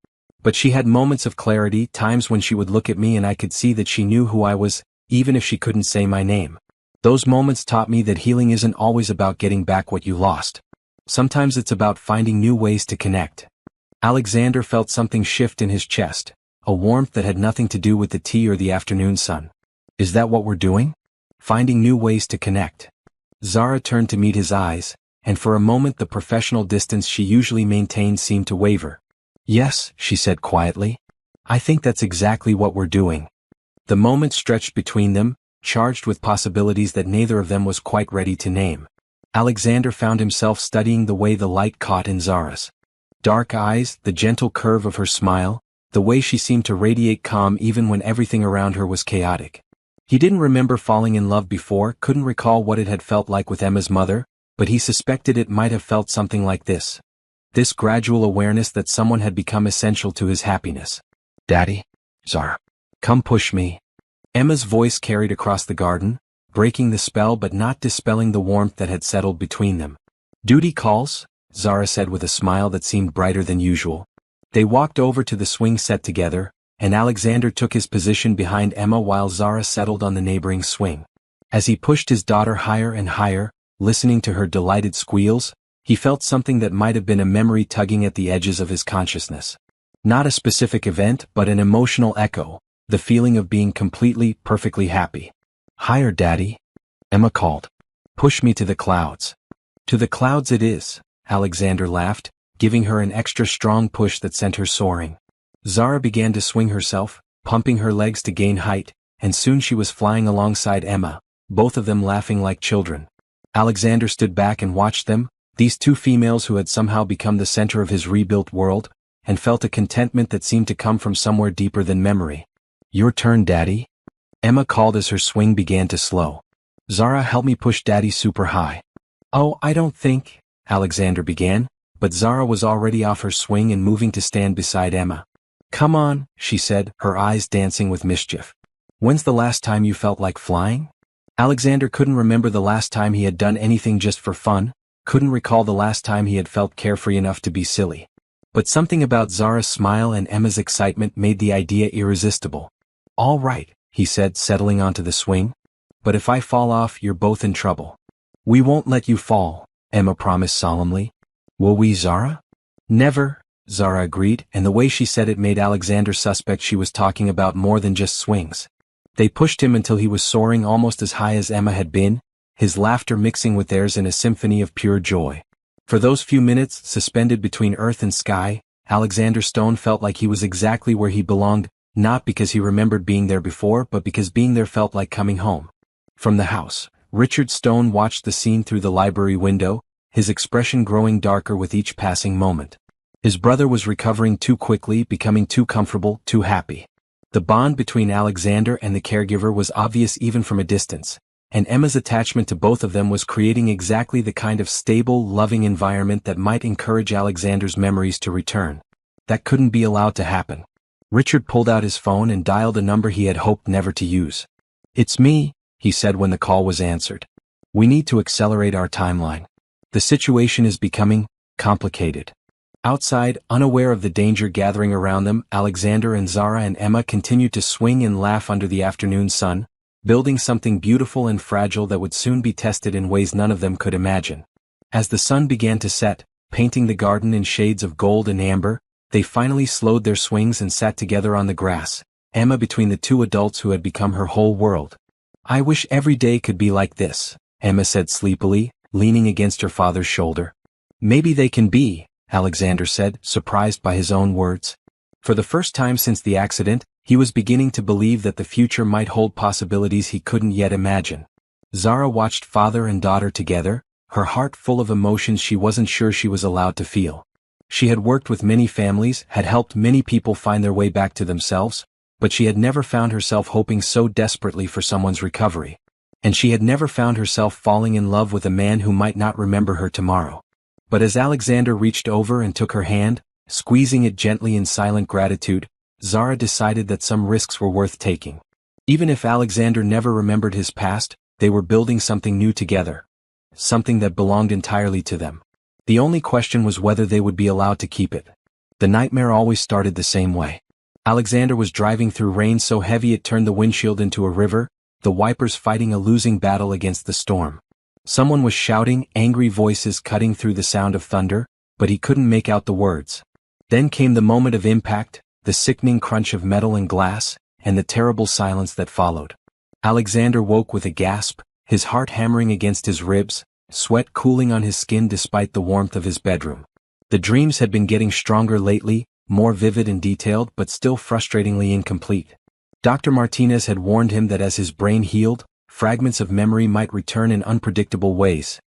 "But she had moments of clarity, times when she would look at me and I could see that she knew who I was, even if she couldn't say my name. Those moments taught me that healing isn't always about getting back what you lost. Sometimes it's about finding new ways to connect." Alexander felt something shift in his chest, a warmth that had nothing to do with the tea or the afternoon sun. "Is that what we're doing? Finding new ways to connect?" Zara turned to meet his eyes, and for a moment the professional distance she usually maintained seemed to waver. "Yes," she said quietly. "I think that's exactly what we're doing." The moment stretched between them, charged with possibilities that neither of them was quite ready to name. Alexander found himself studying the way the light caught in Zara's dark eyes, the gentle curve of her smile, the way she seemed to radiate calm even when everything around her was chaotic. He didn't remember falling in love before, couldn't recall what it had felt like with Emma's mother, but he suspected it might have felt something like this. This gradual awareness that someone had become essential to his happiness. "Daddy? Zara. Come push me." Emma's voice carried across the garden, breaking the spell but not dispelling the warmth that had settled between them. "Duty calls," Zara said with a smile that seemed brighter than usual. They walked over to the swing set together, and Alexander took his position behind Emma while Zara settled on the neighboring swing. As he pushed his daughter higher and higher, listening to her delighted squeals, he felt something that might have been a memory tugging at the edges of his consciousness. Not a specific event, but an emotional echo, the feeling of being completely, perfectly happy. "Higher, Daddy," Emma called. "Push me to the clouds." "To the clouds it is," Alexander laughed, giving her an extra strong push that sent her soaring. Zara began to swing herself, pumping her legs to gain height, and soon she was flying alongside Emma, both of them laughing like children. Alexander stood back and watched them, these two females who had somehow become the center of his rebuilt world, and felt a contentment that seemed to come from somewhere deeper than memory. "Your turn, Daddy," Emma called as her swing began to slow. "Zara, help me push Daddy super high." "Oh, I don't think," Alexander began, but Zara was already off her swing and moving to stand beside Emma. "Come on," she said, her eyes dancing with mischief. "When's the last time you felt like flying?" Alexander couldn't remember the last time he had done anything just for fun, couldn't recall the last time he had felt carefree enough to be silly. But something about Zara's smile and Emma's excitement made the idea irresistible. "All right," he said, settling onto the swing. "But if I fall off, you're both in trouble." "We won't let you fall," Emma promised solemnly. "Will we, Zara?" "Never," Zara agreed, and the way she said it made Alexander suspect she was talking about more than just swings. They pushed him until he was soaring almost as high as Emma had been, his laughter mixing with theirs in a symphony of pure joy. For those few minutes, suspended between earth and sky, Alexander Stone felt like he was exactly where he belonged, not because he remembered being there before, but because being there felt like coming home. From the house, Richard Stone watched the scene through the library window, his expression growing darker with each passing moment. His brother was recovering too quickly, becoming too comfortable, too happy. The bond between Alexander and the caregiver was obvious even from a distance, and Emma's attachment to both of them was creating exactly the kind of stable, loving environment that might encourage Alexander's memories to return. That couldn't be allowed to happen. Richard pulled out his phone and dialed a number he had hoped never to use. "It's me," he said when the call was answered. "We need to accelerate our timeline. The situation is becoming complicated." Outside, unaware of the danger gathering around them, Alexander and Zara and Emma continued to swing and laugh under the afternoon sun, building something beautiful and fragile that would soon be tested in ways none of them could imagine. As the sun began to set, painting the garden in shades of gold and amber, they finally slowed their swings and sat together on the grass, Emma between the two adults who had become her whole world. "I wish every day could be like this," Emma said sleepily, leaning against her father's shoulder. "Maybe they can be," Alexander said, surprised by his own words. For the first time since the accident, he was beginning to believe that the future might hold possibilities he couldn't yet imagine. Zara watched father and daughter together, her heart full of emotions she wasn't sure she was allowed to feel. She had worked with many families, had helped many people find their way back to themselves, but she had never found herself hoping so desperately for someone's recovery. And she had never found herself falling in love with a man who might not remember her tomorrow. But as Alexander reached over and took her hand, squeezing it gently in silent gratitude, Zara decided that some risks were worth taking. Even if Alexander never remembered his past, they were building something new together. Something that belonged entirely to them. The only question was whether they would be allowed to keep it. The nightmare always started the same way. Alexander was driving through rain so heavy it turned the windshield into a river, the wipers fighting a losing battle against the storm. Someone was shouting, angry voices cutting through the sound of thunder, but he couldn't make out the words. Then came the moment of impact, the sickening crunch of metal and glass, and the terrible silence that followed. Alexander woke with a gasp, his heart hammering against his ribs, sweat cooling on his skin despite the warmth of his bedroom. The dreams had been getting stronger lately, more vivid and detailed but still frustratingly incomplete. Dr. Martinez had warned him that as his brain healed, fragments of memory might return in unpredictable ways.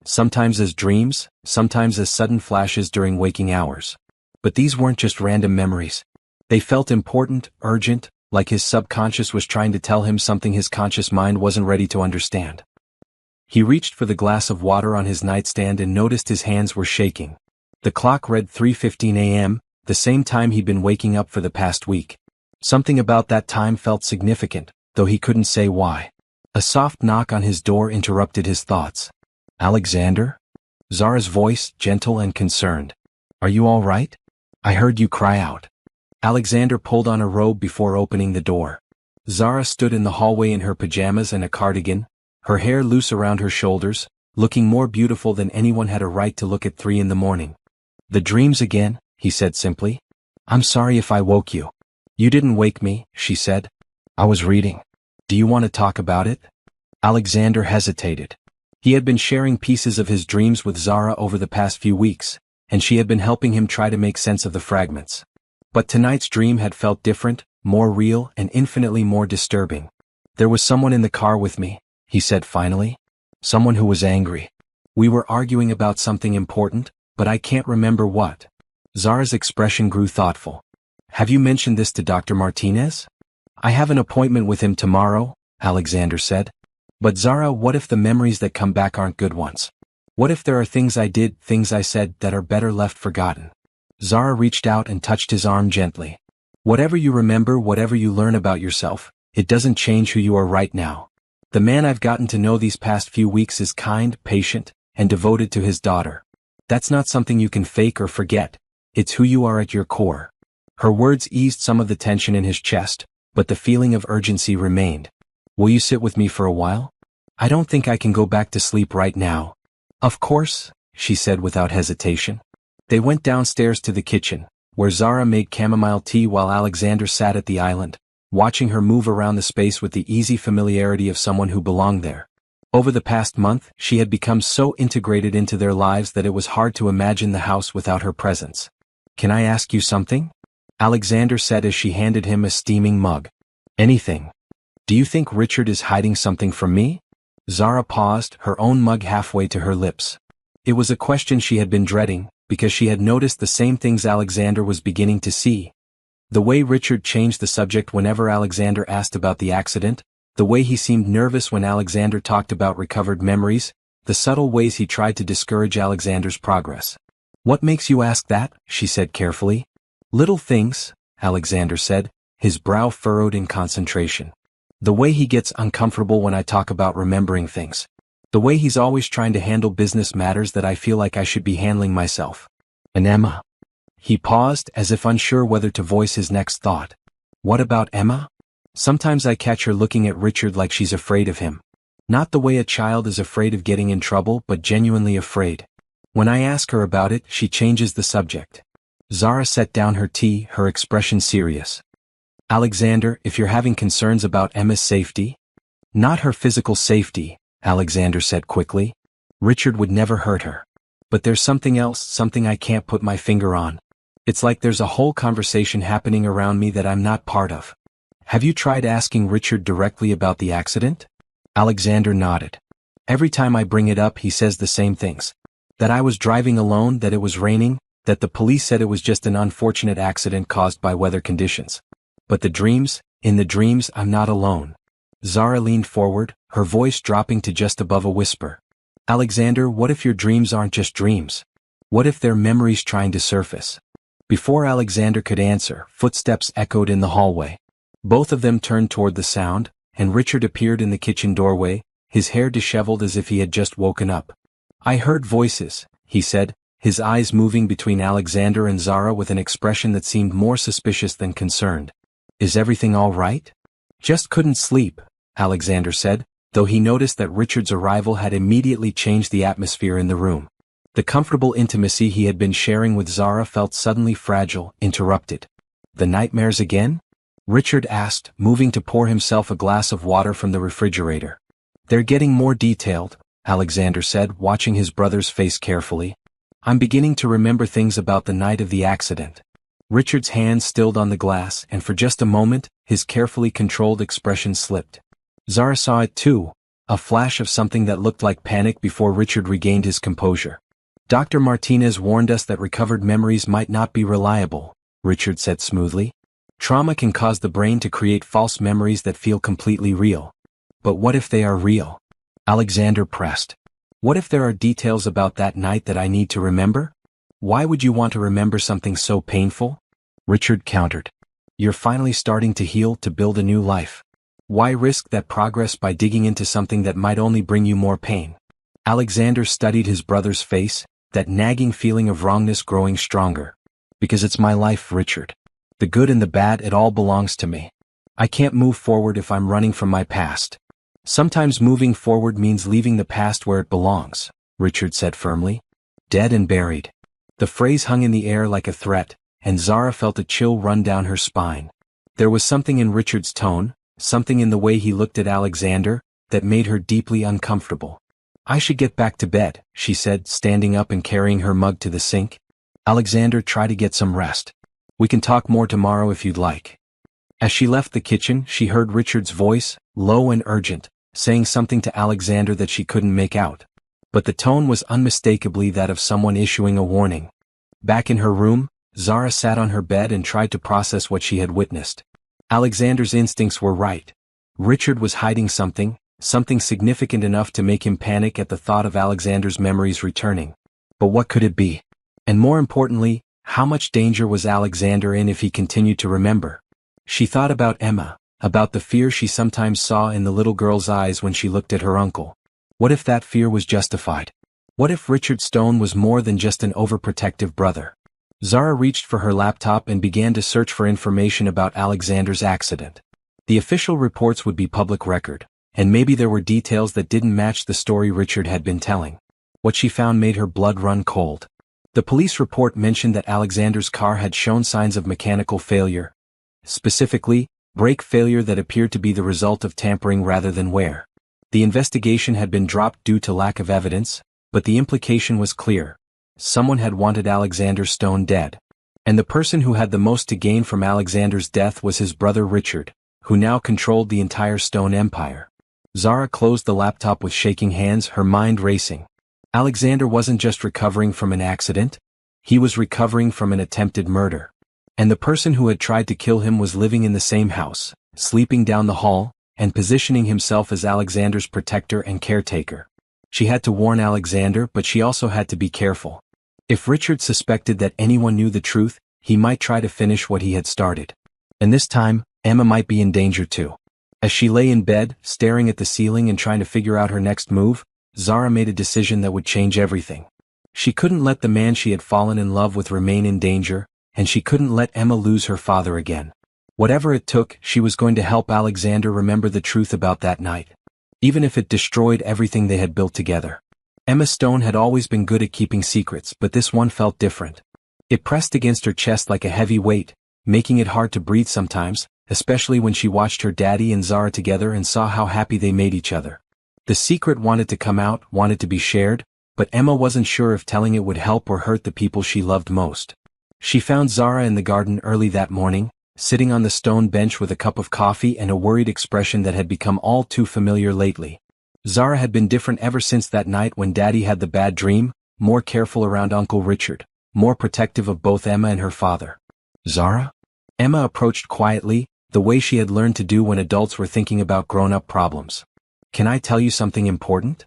Sometimes as dreams, sometimes as sudden flashes during waking hours. But these weren't just random memories. They felt important, urgent, like his subconscious was trying to tell him something his conscious mind wasn't ready to understand. He reached for the glass of water on his nightstand and noticed his hands were shaking. The clock read 3:15 a.m., the same time he'd been waking up for the past week. Something about that time felt significant, though he couldn't say why. A soft knock on his door interrupted his thoughts. "Alexander?" Zara's voice, gentle and concerned. "Are you all right? I heard you cry out." Alexander pulled on a robe before opening the door. Zara stood in the hallway in her pajamas and a cardigan, her hair loose around her shoulders, looking more beautiful than anyone had a right to look at 3 in the morning. "The dreams again," he said simply. "I'm sorry if I woke you." "You didn't wake me," she said. "I was reading. Do you want to talk about it?" Alexander hesitated. He had been sharing pieces of his dreams with Zara over the past few weeks, and she had been helping him try to make sense of the fragments. But tonight's dream had felt different, more real, and infinitely more disturbing. "There was someone in the car with me," he said finally. "Someone who was angry. We were arguing about something important, but I can't remember what." Zara's expression grew thoughtful. "Have you mentioned this to Dr. Martinez?" "I have an appointment with him tomorrow," Alexander said. "But Zara, what if the memories that come back aren't good ones? What if there are things I did, things I said, that are better left forgotten?" Zara reached out and touched his arm gently. "Whatever you remember, whatever you learn about yourself, it doesn't change who you are right now. The man I've gotten to know these past few weeks is kind, patient, and devoted to his daughter. That's not something you can fake or forget. It's who you are at your core." Her words eased some of the tension in his chest, but the feeling of urgency remained. "Will you sit with me for a while? I don't think I can go back to sleep right now." "Of course," she said without hesitation. They went downstairs to the kitchen, where Zara made chamomile tea while Alexander sat at the island, watching her move around the space with the easy familiarity of someone who belonged there. Over the past month, she had become so integrated into their lives that it was hard to imagine the house without her presence. "Can I ask you something?" Alexander said as she handed him a steaming mug. "Anything. Do you think Richard is hiding something from me?" Zara paused, her own mug halfway to her lips. It was a question she had been dreading, because she had noticed the same things Alexander was beginning to see. The way Richard changed the subject whenever Alexander asked about the accident, the way he seemed nervous when Alexander talked about recovered memories, the subtle ways he tried to discourage Alexander's progress. "What makes you ask that?" she said carefully. "Little things," Alexander said, his brow furrowed in concentration. "The way he gets uncomfortable when I talk about remembering things. The way he's always trying to handle business matters that I feel like I should be handling myself. And Emma." He paused, as if unsure whether to voice his next thought. "What about Emma? Sometimes I catch her looking at Richard like she's afraid of him. Not the way a child is afraid of getting in trouble, but genuinely afraid. When I ask her about it, she changes the subject." Zara set down her tea, her expression serious. "Alexander, if you're having concerns about Emma's safety—" "Not her physical safety," Alexander said quickly. "Richard would never hurt her. But there's something else, something I can't put my finger on. It's like there's a whole conversation happening around me that I'm not part of." "Have you tried asking Richard directly about the accident?" Alexander nodded. "Every time I bring it up, he says the same things. That I was driving alone, that it was raining, that the police said it was just an unfortunate accident caused by weather conditions. But in the dreams, I'm not alone." Zara leaned forward, her voice dropping to just above a whisper. "Alexander, what if your dreams aren't just dreams? What if they're memories trying to surface?" Before Alexander could answer, footsteps echoed in the hallway. Both of them turned toward the sound, and Richard appeared in the kitchen doorway, his hair disheveled as if he had just woken up. "I heard voices," he said, his eyes moving between Alexander and Zara with an expression that seemed more suspicious than concerned. "Is everything all right?" "Just couldn't sleep," Alexander said, though he noticed that Richard's arrival had immediately changed the atmosphere in the room. The comfortable intimacy he had been sharing with Zara felt suddenly fragile, interrupted. "The nightmares again?" Richard asked, moving to pour himself a glass of water from the refrigerator. "They're getting more detailed," Alexander said, watching his brother's face carefully. "I'm beginning to remember things about the night of the accident." Richard's hand stilled on the glass, and for just a moment, his carefully controlled expression slipped. Zara saw it too, a flash of something that looked like panic before Richard regained his composure. "Dr. Martinez warned us that recovered memories might not be reliable," Richard said smoothly. "Trauma can cause the brain to create false memories that feel completely real. But what if they are real?" Alexander pressed. "What if there are details about that night that I need to remember? Why would you want to remember something so painful?" Richard countered. "You're finally starting to heal, to build a new life. Why risk that progress by digging into something that might only bring you more pain?" Alexander studied his brother's face, that nagging feeling of wrongness growing stronger. "Because it's my life, Richard. The good and the bad, it all belongs to me. I can't move forward if I'm running from my past. Sometimes moving forward means leaving the past where it belongs," Richard said firmly. "Dead and buried." The phrase hung in the air like a threat, and Zara felt a chill run down her spine. There was something in Richard's tone, something in the way he looked at Alexander, that made her deeply uncomfortable. "I should get back to bed," she said, standing up and carrying her mug to the sink. "Alexander, try to get some rest. We can talk more tomorrow if you'd like." As she left the kitchen, she heard Richard's voice, low and urgent, saying something to Alexander that she couldn't make out. But the tone was unmistakably that of someone issuing a warning. Back in her room, Zara sat on her bed and tried to process what she had witnessed. Alexander's instincts were right. Richard was hiding something significant enough to make him panic at the thought of Alexander's memories returning. But what could it be? And more importantly, how much danger was Alexander in if he continued to remember? She thought about Emma, about the fear she sometimes saw in the little girl's eyes when she looked at her uncle. What if that fear was justified? What if Richard Stone was more than just an overprotective brother? Zara reached for her laptop and began to search for information about Alexander's accident. The official reports would be public record, and maybe there were details that didn't match the story Richard had been telling. What she found made her blood run cold. The police report mentioned that Alexander's car had shown signs of mechanical failure. Specifically, brake failure that appeared to be the result of tampering rather than wear. The investigation had been dropped due to lack of evidence, but the implication was clear. Someone had wanted Alexander Stone dead. And the person who had the most to gain from Alexander's death was his brother Richard, who now controlled the entire Stone empire. Zara closed the laptop with shaking hands, her mind racing. Alexander wasn't just recovering from an accident. He was recovering from an attempted murder. And the person who had tried to kill him was living in the same house, sleeping down the hall, and positioning himself as Alexander's protector and caretaker. She had to warn Alexander, but she also had to be careful. If Richard suspected that anyone knew the truth, he might try to finish what he had started. And this time, Emma might be in danger too. As she lay in bed, staring at the ceiling and trying to figure out her next move, Zara made a decision that would change everything. She couldn't let the man she had fallen in love with remain in danger, and she couldn't let Emma lose her father again. Whatever it took, she was going to help Alexander remember the truth about that night. Even if it destroyed everything they had built together. Emma Stone had always been good at keeping secrets, but this one felt different. It pressed against her chest like a heavy weight, making it hard to breathe sometimes, especially when she watched her daddy and Zara together and saw how happy they made each other. The secret wanted to come out, wanted to be shared, but Emma wasn't sure if telling it would help or hurt the people she loved most. She found Zara in the garden early that morning, sitting on the stone bench with a cup of coffee and a worried expression that had become all too familiar lately. Zara had been different ever since that night when Daddy had the bad dream, more careful around Uncle Richard, more protective of both Emma and her father. Zara? Emma approached quietly, the way she had learned to do when adults were thinking about grown-up problems. Can I tell you something important?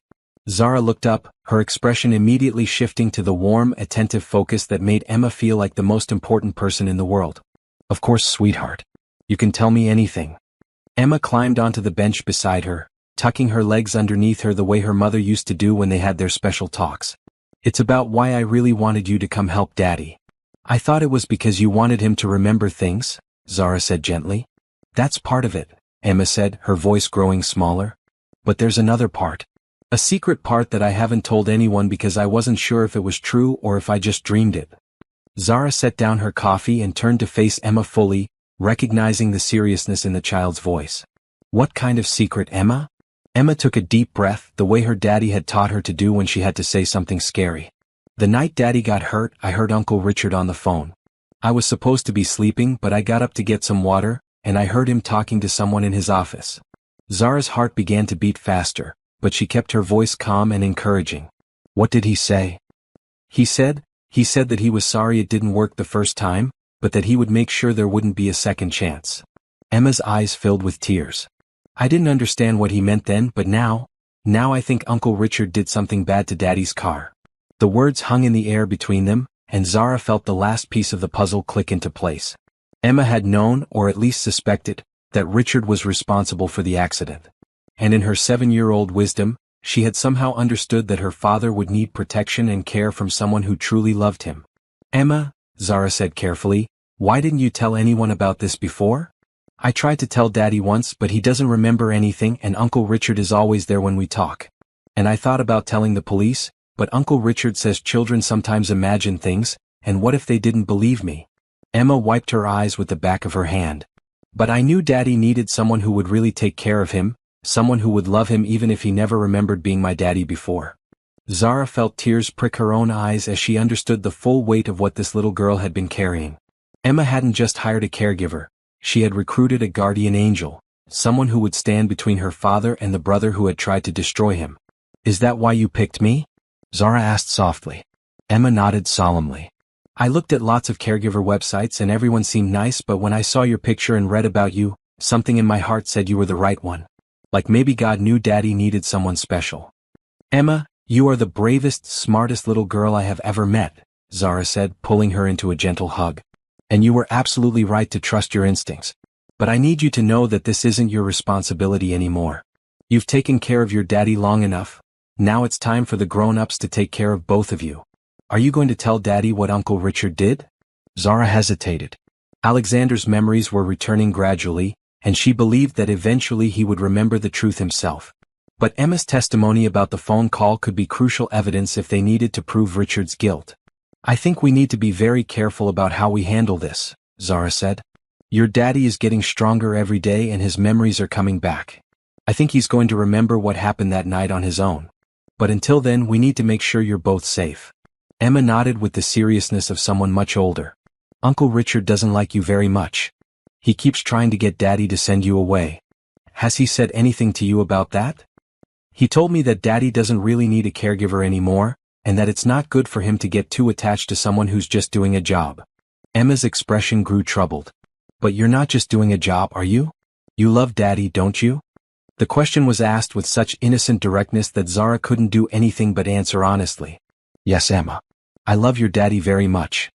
Zara looked up, her expression immediately shifting to the warm, attentive focus that made Emma feel like the most important person in the world. Of course, sweetheart. You can tell me anything. Emma climbed onto the bench beside her, tucking her legs underneath her the way her mother used to do when they had their special talks. It's about why I really wanted you to come help Daddy. I thought it was because you wanted him to remember things, Zara said gently. That's part of it, Emma said, her voice growing smaller. But there's another part. A secret part that I haven't told anyone because I wasn't sure if it was true or if I just dreamed it. Zara set down her coffee and turned to face Emma fully, recognizing the seriousness in the child's voice. What kind of secret, Emma? Emma took a deep breath, the way her daddy had taught her to do when she had to say something scary. The night Daddy got hurt, I heard Uncle Richard on the phone. I was supposed to be sleeping, but I got up to get some water, and I heard him talking to someone in his office. Zara's heart began to beat faster, but she kept her voice calm and encouraging. What did he say? He said that he was sorry it didn't work the first time, but that he would make sure there wouldn't be a second chance. Emma's eyes filled with tears. I didn't understand what he meant then, but now I think Uncle Richard did something bad to Daddy's car. The words hung in the air between them, and Zara felt the last piece of the puzzle click into place. Emma had known, or at least suspected, that Richard was responsible for the accident. And in her 7-year-old wisdom, she had somehow understood that her father would need protection and care from someone who truly loved him. Emma, Zara said carefully, why didn't you tell anyone about this before? I tried to tell Daddy once, but he doesn't remember anything, and Uncle Richard is always there when we talk. And I thought about telling the police, but Uncle Richard says children sometimes imagine things, and what if they didn't believe me? Emma wiped her eyes with the back of her hand. But I knew Daddy needed someone who would really take care of him, someone who would love him even if he never remembered being my daddy before. Zara felt tears prick her own eyes as she understood the full weight of what this little girl had been carrying. Emma hadn't just hired a caregiver. She had recruited a guardian angel, someone who would stand between her father and the brother who had tried to destroy him. Is that why you picked me? Zara asked softly. Emma nodded solemnly. I looked at lots of caregiver websites and everyone seemed nice, but when I saw your picture and read about you, something in my heart said you were the right one. Like maybe God knew Daddy needed someone special. Emma, you are the bravest, smartest little girl I have ever met, Zara said, pulling her into a gentle hug. And you were absolutely right to trust your instincts. But I need you to know that this isn't your responsibility anymore. You've taken care of your daddy long enough. Now it's time for the grown-ups to take care of both of you. Are you going to tell Daddy what Uncle Richard did? Zara hesitated. Alexander's memories were returning gradually, and she believed that eventually he would remember the truth himself. But Emma's testimony about the phone call could be crucial evidence if they needed to prove Richard's guilt. I think we need to be very careful about how we handle this, Zara said. Your daddy is getting stronger every day and his memories are coming back. I think he's going to remember what happened that night on his own. But until then, we need to make sure you're both safe. Emma nodded with the seriousness of someone much older. Uncle Richard doesn't like you very much. He keeps trying to get Daddy to send you away. Has he said anything to you about that? He told me that Daddy doesn't really need a caregiver anymore, and that it's not good for him to get too attached to someone who's just doing a job. Emma's expression grew troubled. But you're not just doing a job, are you? You love Daddy, don't you? The question was asked with such innocent directness that Zara couldn't do anything but answer honestly. Yes, Emma. I love your daddy very much.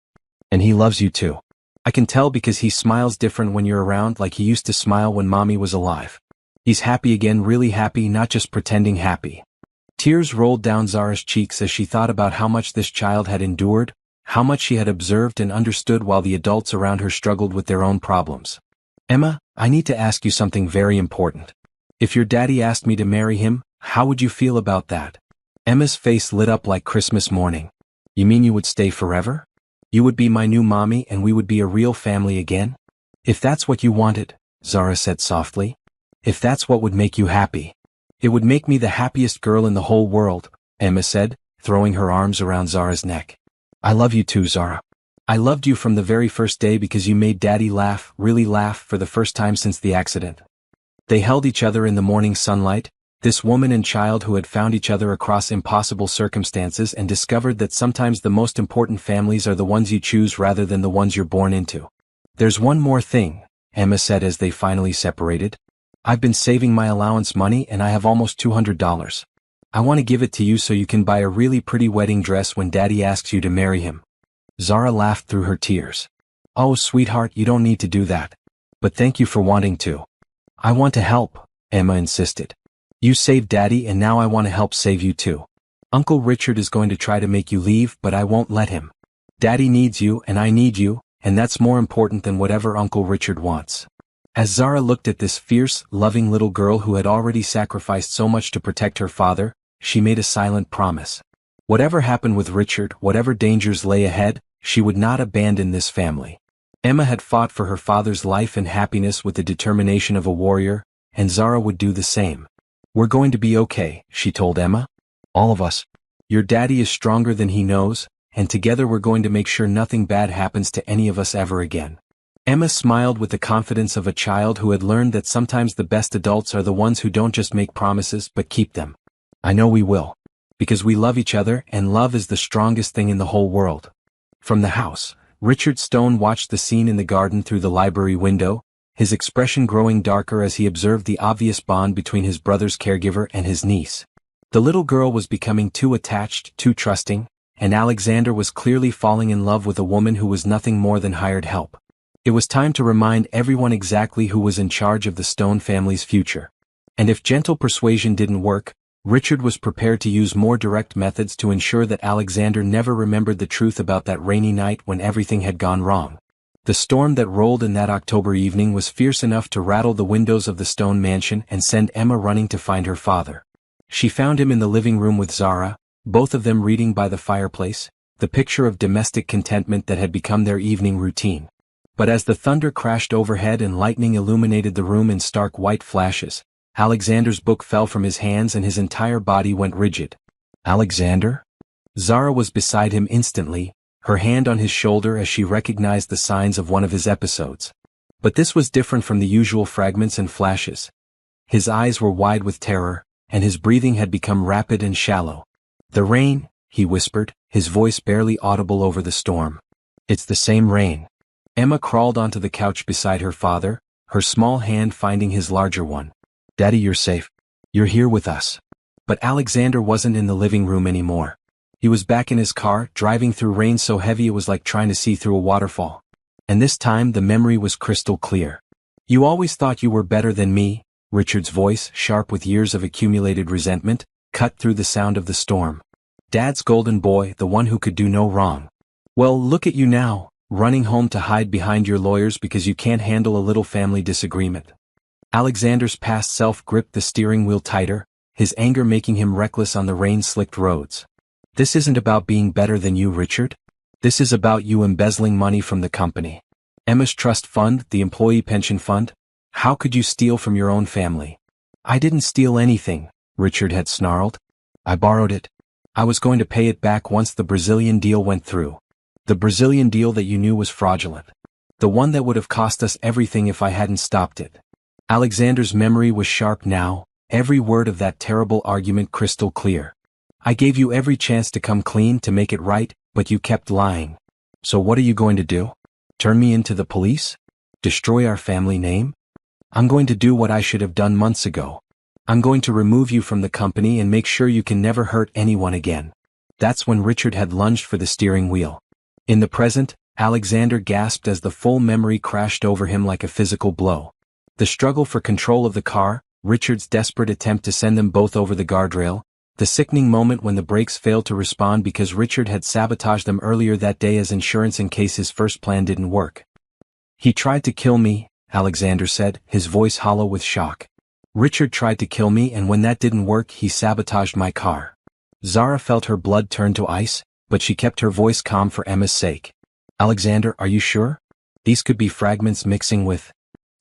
And he loves you too. I can tell because he smiles different when you're around, like he used to smile when Mommy was alive. He's happy again, really happy, not just pretending happy. Tears rolled down Zara's cheeks as she thought about how much this child had endured, how much she had observed and understood while the adults around her struggled with their own problems. Emma, I need to ask you something very important. If your daddy asked me to marry him, how would you feel about that? Emma's face lit up like Christmas morning. You mean you would stay forever? You would be my new mommy and we would be a real family again? If that's what you wanted, Zara said softly. If that's what would make you happy. It would make me the happiest girl in the whole world, Emma said, throwing her arms around Zara's neck. I love you too, Zara. I loved you from the very first day because you made Daddy laugh, really laugh, for the first time since the accident. They held each other in the morning sunlight, this woman and child who had found each other across impossible circumstances and discovered that sometimes the most important families are the ones you choose rather than the ones you're born into. There's one more thing, Emma said as they finally separated. I've been saving my allowance money and I have almost $200. I want to give it to you so you can buy a really pretty wedding dress when Daddy asks you to marry him. Zara laughed through her tears. Oh, sweetheart, you don't need to do that. But thank you for wanting to. I want to help, Emma insisted. You saved Daddy and now I want to help save you too. Uncle Richard is going to try to make you leave, but I won't let him. Daddy needs you and I need you, and that's more important than whatever Uncle Richard wants. As Zara looked at this fierce, loving little girl who had already sacrificed so much to protect her father, she made a silent promise. Whatever happened with Richard, whatever dangers lay ahead, she would not abandon this family. Emma had fought for her father's life and happiness with the determination of a warrior, and Zara would do the same. We're going to be okay, she told Emma. All of us. Your daddy is stronger than he knows, and together we're going to make sure nothing bad happens to any of us ever again. Emma smiled with the confidence of a child who had learned that sometimes the best adults are the ones who don't just make promises but keep them. I know we will. Because we love each other and love is the strongest thing in the whole world. From the house, Richard Stone watched the scene in the garden through the library window, his expression growing darker as he observed the obvious bond between his brother's caregiver and his niece. The little girl was becoming too attached, too trusting, and Alexander was clearly falling in love with a woman who was nothing more than hired help. It was time to remind everyone exactly who was in charge of the Stone family's future. And if gentle persuasion didn't work, Richard was prepared to use more direct methods to ensure that Alexander never remembered the truth about that rainy night when everything had gone wrong. The storm that rolled in that October evening was fierce enough to rattle the windows of the Stone mansion and send Emma running to find her father. She found him in the living room with Zara, both of them reading by the fireplace, the picture of domestic contentment that had become their evening routine. But as the thunder crashed overhead and lightning illuminated the room in stark white flashes, Alexander's book fell from his hands and his entire body went rigid. Alexander? Zara was beside him instantly, her hand on his shoulder as she recognized the signs of one of his episodes. But this was different from the usual fragments and flashes. His eyes were wide with terror, and his breathing had become rapid and shallow. The rain, he whispered, his voice barely audible over the storm. It's the same rain. Emma crawled onto the couch beside her father, her small hand finding his larger one. Daddy, you're safe. You're here with us. But Alexander wasn't in the living room anymore. He was back in his car, driving through rain so heavy it was like trying to see through a waterfall. And this time the memory was crystal clear. You always thought you were better than me, Richard's voice, sharp with years of accumulated resentment, cut through the sound of the storm. Dad's golden boy, the one who could do no wrong. Well, look at you now, running home to hide behind your lawyers because you can't handle a little family disagreement. Alexander's past self gripped the steering wheel tighter, his anger making him reckless on the rain-slicked roads. This isn't about being better than you, Richard. This is about you embezzling money from the company. Emma's trust fund, the employee pension fund. How could you steal from your own family? I didn't steal anything, Richard had snarled. I borrowed it. I was going to pay it back once the Brazilian deal went through. The Brazilian deal that you knew was fraudulent. The one that would have cost us everything if I hadn't stopped it. Alexander's memory was sharp now, every word of that terrible argument crystal clear. I gave you every chance to come clean, to make it right, but you kept lying. So what are you going to do? Turn me into the police? Destroy our family name? I'm going to do what I should have done months ago. I'm going to remove you from the company and make sure you can never hurt anyone again. That's when Richard had lunged for the steering wheel. In the present, Alexander gasped as the full memory crashed over him like a physical blow. The struggle for control of the car, Richard's desperate attempt to send them both over the guardrail, the sickening moment when the brakes failed to respond because Richard had sabotaged them earlier that day as insurance in case his first plan didn't work. He tried to kill me, Alexander said, his voice hollow with shock. Richard tried to kill me, and when that didn't work, he sabotaged my car. Zara felt her blood turn to ice, but she kept her voice calm for Emma's sake. Alexander, are you sure? These could be fragments mixing with...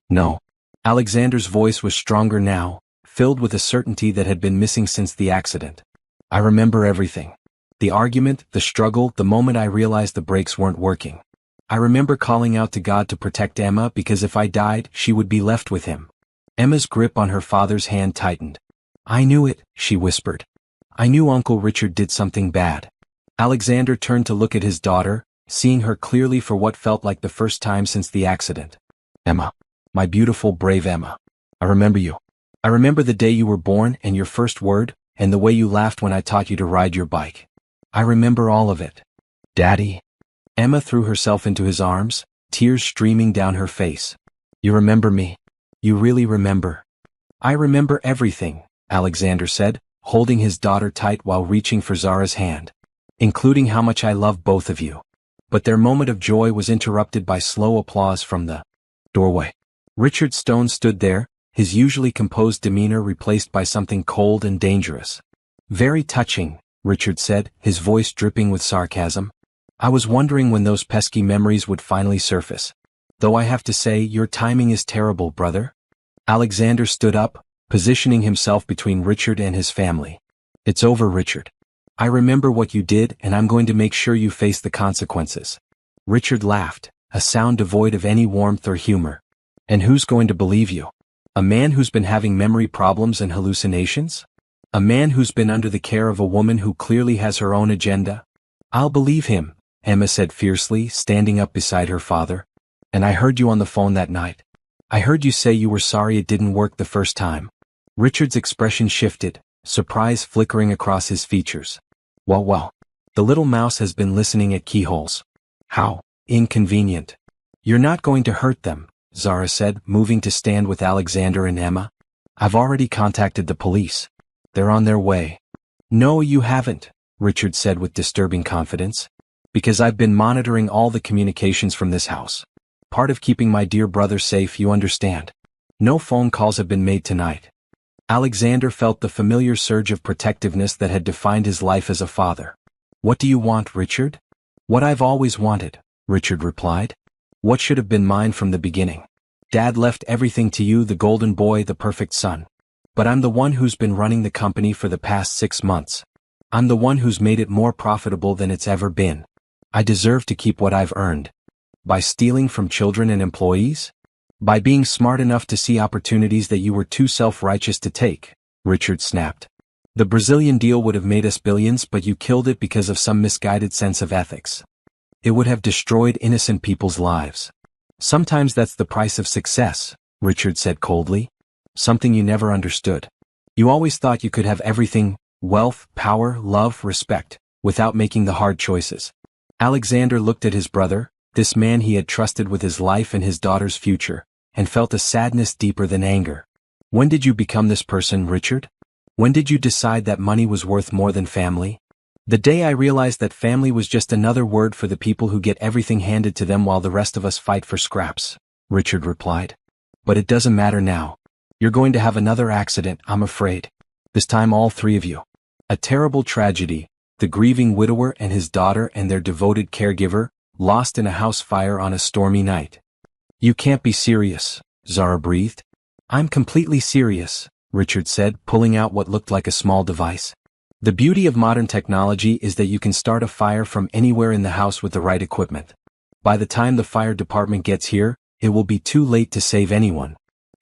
No. Alexander's voice was stronger now, filled with a certainty that had been missing since the accident. I remember everything. The argument, the struggle, the moment I realized the brakes weren't working. I remember calling out to God to protect Emma because if I died, she would be left with him. Emma's grip on her father's hand tightened. I knew it, she whispered. I knew Uncle Richard did something bad. Alexander turned to look at his daughter, seeing her clearly for what felt like the first time since the accident. Emma. My beautiful, brave Emma. I remember you. I remember the day you were born and your first word, and the way you laughed when I taught you to ride your bike. I remember all of it. Daddy. Emma threw herself into his arms, tears streaming down her face. You remember me? You really remember? I remember everything, Alexander said, holding his daughter tight while reaching for Zara's hand. Including how much I love both of you. But their moment of joy was interrupted by slow applause from the doorway. Richard Stone stood there, his usually composed demeanor replaced by something cold and dangerous. Very touching, Richard said, his voice dripping with sarcasm. I was wondering when those pesky memories would finally surface. Though I have to say, your timing is terrible, brother. Alexander stood up, positioning himself between Richard and his family. It's over, Richard. I remember what you did, and I'm going to make sure you face the consequences. Richard laughed, a sound devoid of any warmth or humor. And who's going to believe you? A man who's been having memory problems and hallucinations? A man who's been under the care of a woman who clearly has her own agenda? I'll believe him, Emma said fiercely, standing up beside her father. And I heard you on the phone that night. I heard you say you were sorry it didn't work the first time. Richard's expression shifted, surprise flickering across his features. Well, the little mouse has been listening at keyholes. How inconvenient. You're not going to hurt them, Zara said, moving to stand with Alexander and Emma. I've already contacted the police. They're on their way. No, you haven't, Richard said with disturbing confidence. Because I've been monitoring all the communications from this house. Part of keeping my dear brother safe, you understand. No phone calls have been made tonight. Alexander felt the familiar surge of protectiveness that had defined his life as a father. What do you want, Richard? What I've always wanted, Richard replied. What should have been mine from the beginning. Dad left everything to you, the golden boy, the perfect son. But I'm the one who's been running the company for the past 6 months. I'm the one who's made it more profitable than it's ever been. I deserve to keep what I've earned. By stealing from children and employees? By being smart enough to see opportunities that you were too self-righteous to take, Richard snapped. The Brazilian deal would have made us billions, but you killed it because of some misguided sense of ethics. It would have destroyed innocent people's lives. Sometimes that's the price of success, Richard said coldly. Something you never understood. You always thought you could have everything, wealth, power, love, respect, without making the hard choices. Alexander looked at his brother, this man he had trusted with his life and his daughter's future, and felt a sadness deeper than anger. When did you become this person, Richard? When did you decide that money was worth more than family? The day I realized that family was just another word for the people who get everything handed to them while the rest of us fight for scraps, Richard replied. But it doesn't matter now. You're going to have another accident, I'm afraid. This time all 3 of you. A terrible tragedy, the grieving widower and his daughter and their devoted caregiver, lost in a house fire on a stormy night. You can't be serious, Zara breathed. I'm completely serious, Richard said, pulling out what looked like a small device. The beauty of modern technology is that you can start a fire from anywhere in the house with the right equipment. By the time the fire department gets here, it will be too late to save anyone.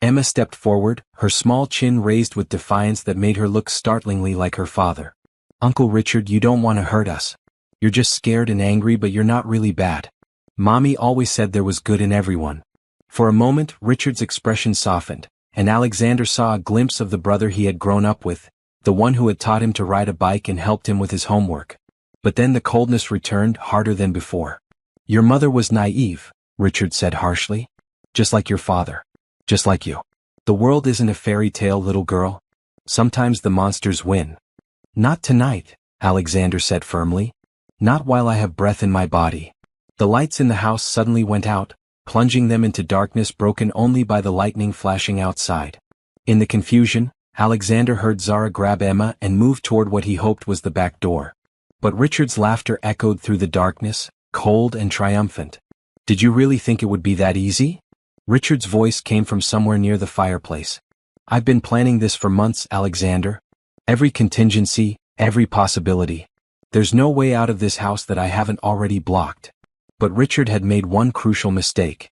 Emma stepped forward, her small chin raised with defiance that made her look startlingly like her father. "Uncle Richard, you don't want to hurt us. You're just scared and angry, but you're not really bad. Mommy always said there was good in everyone." For a moment, Richard's expression softened, and Alexander saw a glimpse of the brother he had grown up with, the one who had taught him to ride a bike and helped him with his homework. But then the coldness returned, harder than before. "Your mother was naive," Richard said harshly. "Just like your father. Just like you. The world isn't a fairy tale, little girl. Sometimes the monsters win." "Not tonight," Alexander said firmly. "Not while I have breath in my body." The lights in the house suddenly went out, plunging them into darkness broken only by the lightning flashing outside. In the confusion, Alexander heard Zara grab Emma and move toward what he hoped was the back door. But Richard's laughter echoed through the darkness, cold and triumphant. "Did you really think it would be that easy?" Richard's voice came from somewhere near the fireplace. "I've been planning this for months, Alexander. Every contingency, every possibility. There's no way out of this house that I haven't already blocked." But Richard had made one crucial mistake.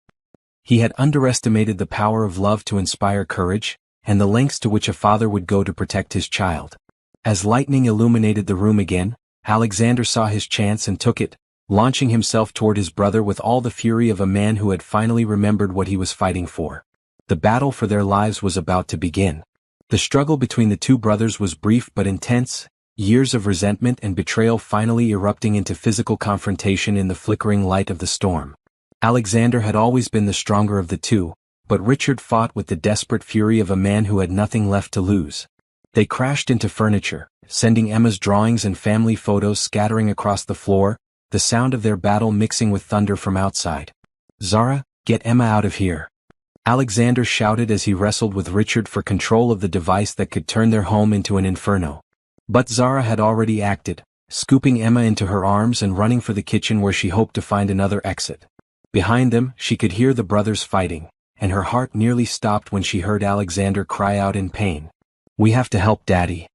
He had underestimated the power of love to inspire courage, and the lengths to which a father would go to protect his child. As lightning illuminated the room again, Alexander saw his chance and took it, launching himself toward his brother with all the fury of a man who had finally remembered what he was fighting for. The battle for their lives was about to begin. The struggle between the two brothers was brief but intense, years of resentment and betrayal finally erupting into physical confrontation in the flickering light of the storm. Alexander had always been the stronger of the two, but Richard fought with the desperate fury of a man who had nothing left to lose. They crashed into furniture, sending Emma's drawings and family photos scattering across the floor, the sound of their battle mixing with thunder from outside. "Zara, get Emma out of here," Alexander shouted as he wrestled with Richard for control of the device that could turn their home into an inferno. But Zara had already acted, scooping Emma into her arms and running for the kitchen where she hoped to find another exit. Behind them, she could hear the brothers fighting, and her heart nearly stopped when she heard Alexander cry out in pain. "We have to help Daddy."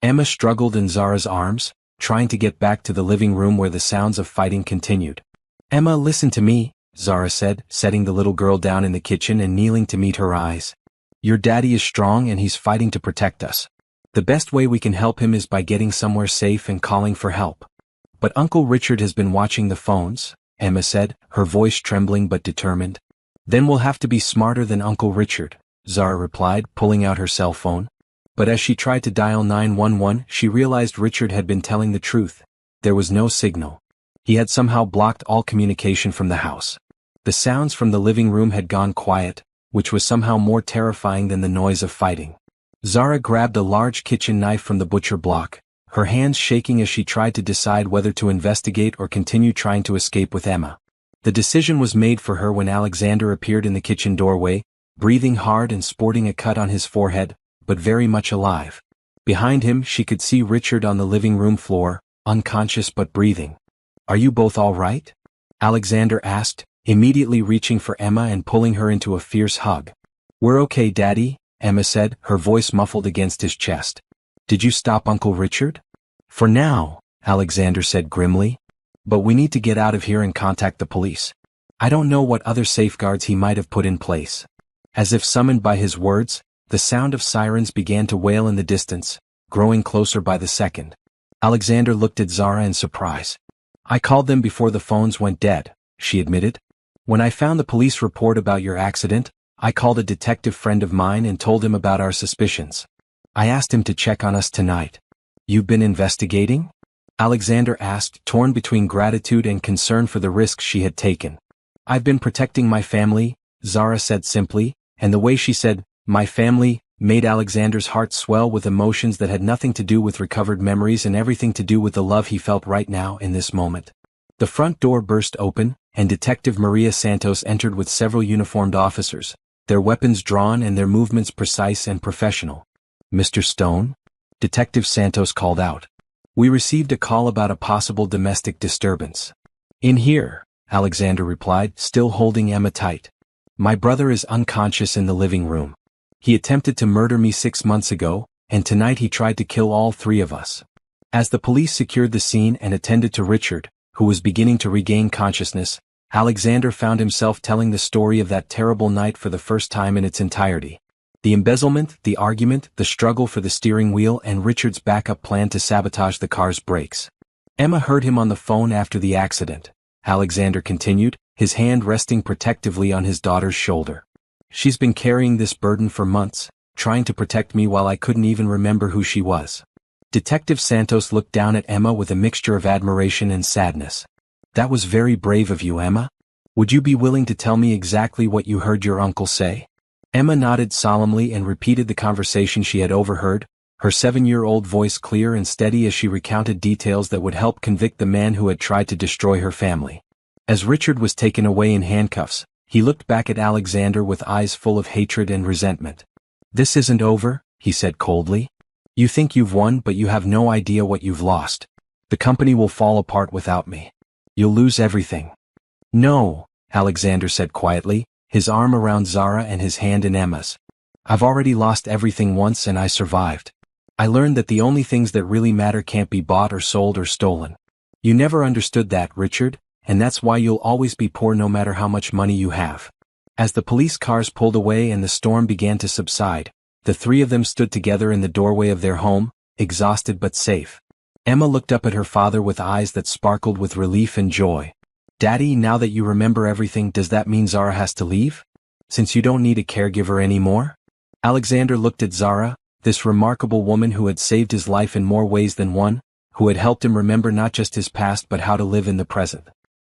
Emma struggled in Zara's arms, trying to get back to the living room where the sounds of fighting continued. "Emma, listen to me," Zara said, setting the little girl down in the kitchen and kneeling to meet her eyes. "Your daddy is strong and he's fighting to protect us. The best way we can help him is by getting somewhere safe and calling for help." "But Uncle Richard has been watching the phones," Emma said, her voice trembling but determined. "Then we'll have to be smarter than Uncle Richard," Zara replied, pulling out her cell phone. But as she tried to dial 911, she realized Richard had been telling the truth. There was no signal. He had somehow blocked all communication from the house. The sounds from the living room had gone quiet, which was somehow more terrifying than the noise of fighting. Zara grabbed a large kitchen knife from the butcher block, her hands shaking as she tried to decide whether to investigate or continue trying to escape with Emma. The decision was made for her when Alexander appeared in the kitchen doorway, breathing hard and sporting a cut on his forehead, but very much alive. Behind him, she could see Richard on the living room floor, unconscious but breathing. "Are you both all right?" Alexander asked, immediately reaching for Emma and pulling her into a fierce hug. "We're okay, Daddy," Emma said, her voice muffled against his chest. "Did you stop Uncle Richard?" "For now," Alexander said grimly. "But we need to get out of here and contact the police. I don't know what other safeguards he might have put in place." As if summoned by his words, the sound of sirens began to wail in the distance, growing closer by the second. Alexander looked at Zara in surprise. "I called them before the phones went dead," she admitted. "When I found the police report about your accident, I called a detective friend of mine and told him about our suspicions. I asked him to check on us tonight." "You've been investigating?" Alexander asked, torn between gratitude and concern for the risks she had taken. "I've been protecting my family," Zara said simply, and the way she said, "my family," made Alexander's heart swell with emotions that had nothing to do with recovered memories and everything to do with the love he felt right now in this moment. The front door burst open, and Detective Maria Santos entered with several uniformed officers, their weapons drawn and their movements precise and professional. "Mr. Stone?" Detective Santos called out. "We received a call about a possible domestic disturbance." "In here," Alexander replied, still holding Emma tight. "My brother is unconscious in the living room. He attempted to murder me 6 months ago, and tonight he tried to kill all 3 of us." As the police secured the scene and attended to Richard, who was beginning to regain consciousness, Alexander found himself telling the story of that terrible night for the first time in its entirety. The embezzlement, the argument, the struggle for the steering wheel, and Richard's backup plan to sabotage the car's brakes. Emma heard him on the phone after the accident, Alexander continued, his hand resting protectively on his daughter's shoulder. She's been carrying this burden for months, trying to protect me while I couldn't even remember who she was. Detective Santos looked down at Emma with a mixture of admiration and sadness. That was very brave of you, Emma. Would you be willing to tell me exactly what you heard your uncle say? Emma nodded solemnly and repeated the conversation she had overheard, her 7-year-old voice clear and steady as she recounted details that would help convict the man who had tried to destroy her family. As Richard was taken away in handcuffs, he looked back at Alexander with eyes full of hatred and resentment. This isn't over, he said coldly. You think you've won, but you have no idea what you've lost. The company will fall apart without me. You'll lose everything. No, Alexander said quietly, his arm around Zara and his hand in Emma's. I've already lost everything once and I survived. I learned that the only things that really matter can't be bought or sold or stolen. You never understood that, Richard, and that's why you'll always be poor no matter how much money you have. As the police cars pulled away and the storm began to subside, the three of them stood together in the doorway of their home, exhausted but safe. Emma looked up at her father with eyes that sparkled with relief and joy. Daddy, now that you remember everything, does that mean Zara has to leave? Since you don't need a caregiver anymore? Alexander looked at Zara, this remarkable woman who had saved his life in more ways than one, who had helped him remember not just his past but how to live in the present.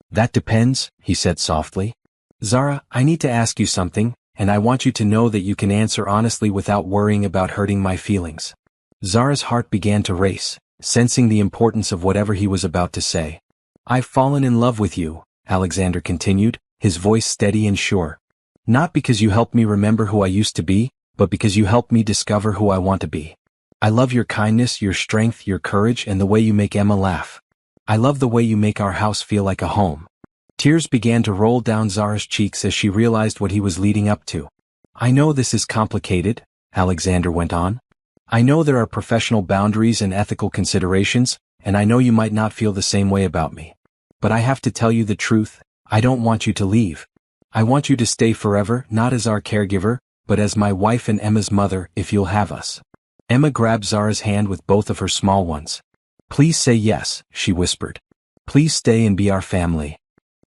That depends, he said softly. Zara, I need to ask you something, and I want you to know that you can answer honestly without worrying about hurting my feelings. Zara's heart began to race, sensing the importance of whatever he was about to say. I've fallen in love with you, Alexander continued, his voice steady and sure. Not because you helped me remember who I used to be, but because you helped me discover who I want to be. I love your kindness, your strength, your courage, and the way you make Emma laugh. I love the way you make our house feel like a home. Tears began to roll down Zara's cheeks as she realized what he was leading up to. I know this is complicated, Alexander went on. I know there are professional boundaries and ethical considerations, and I know you might not feel the same way about me. But I have to tell you the truth, I don't want you to leave. I want you to stay forever, not as our caregiver, but as my wife and Emma's mother, if you'll have us. Emma grabbed Zara's hand with both of her small ones. Please say yes, she whispered. Please stay and be our family.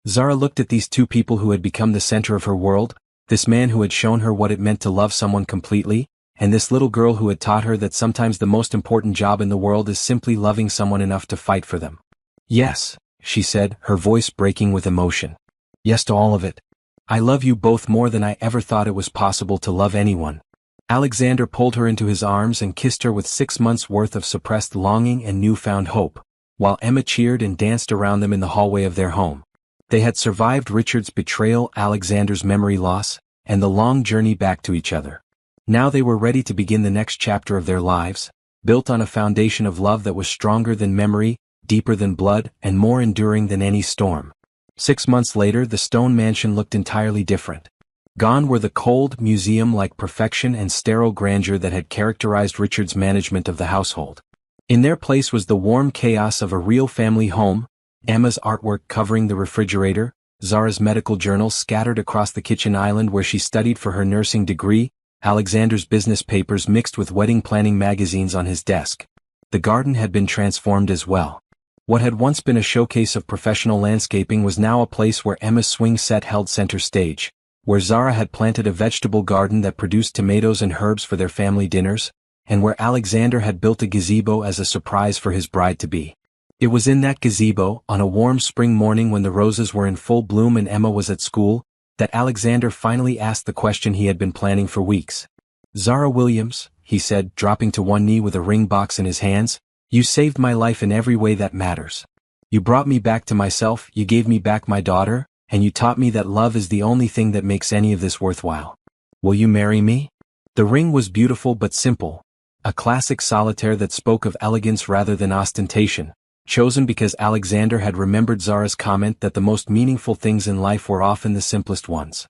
Zara looked at these two people who had become the center of her world, this man who had shown her what it meant to love someone completely, and this little girl who had taught her that sometimes the most important job in the world is simply loving someone enough to fight for them. Yes, she said, her voice breaking with emotion. Yes to all of it. I love you both more than I ever thought it was possible to love anyone. Alexander pulled her into his arms and kissed her with 6 months' worth of suppressed longing and newfound hope, while Emma cheered and danced around them in the hallway of their home. They had survived Richard's betrayal, Alexander's memory loss, and the long journey back to each other. Now they were ready to begin the next chapter of their lives, built on a foundation of love that was stronger than memory, deeper than blood, and more enduring than any storm. 6 months later, the stone mansion looked entirely different. Gone were the cold, museum-like perfection and sterile grandeur that had characterized Richard's management of the household. In their place was the warm chaos of a real family home, Emma's artwork covering the refrigerator, Zara's medical journals scattered across the kitchen island where she studied for her nursing degree, Alexander's business papers mixed with wedding planning magazines on his desk. The garden had been transformed as well. What had once been a showcase of professional landscaping was now a place where Emma's swing set held center stage, where Zara had planted a vegetable garden that produced tomatoes and herbs for their family dinners, and where Alexander had built a gazebo as a surprise for his bride-to-be. It was in that gazebo, on a warm spring morning when the roses were in full bloom and Emma was at school, that Alexander finally asked the question he had been planning for weeks. Zara Williams, he said, dropping to one knee with a ring box in his hands, you saved my life in every way that matters. You brought me back to myself, you gave me back my daughter, and you taught me that love is the only thing that makes any of this worthwhile. Will you marry me? The ring was beautiful but simple, a classic solitaire that spoke of elegance rather than ostentation, chosen because Alexander had remembered Zara's comment that the most meaningful things in life were often the simplest ones.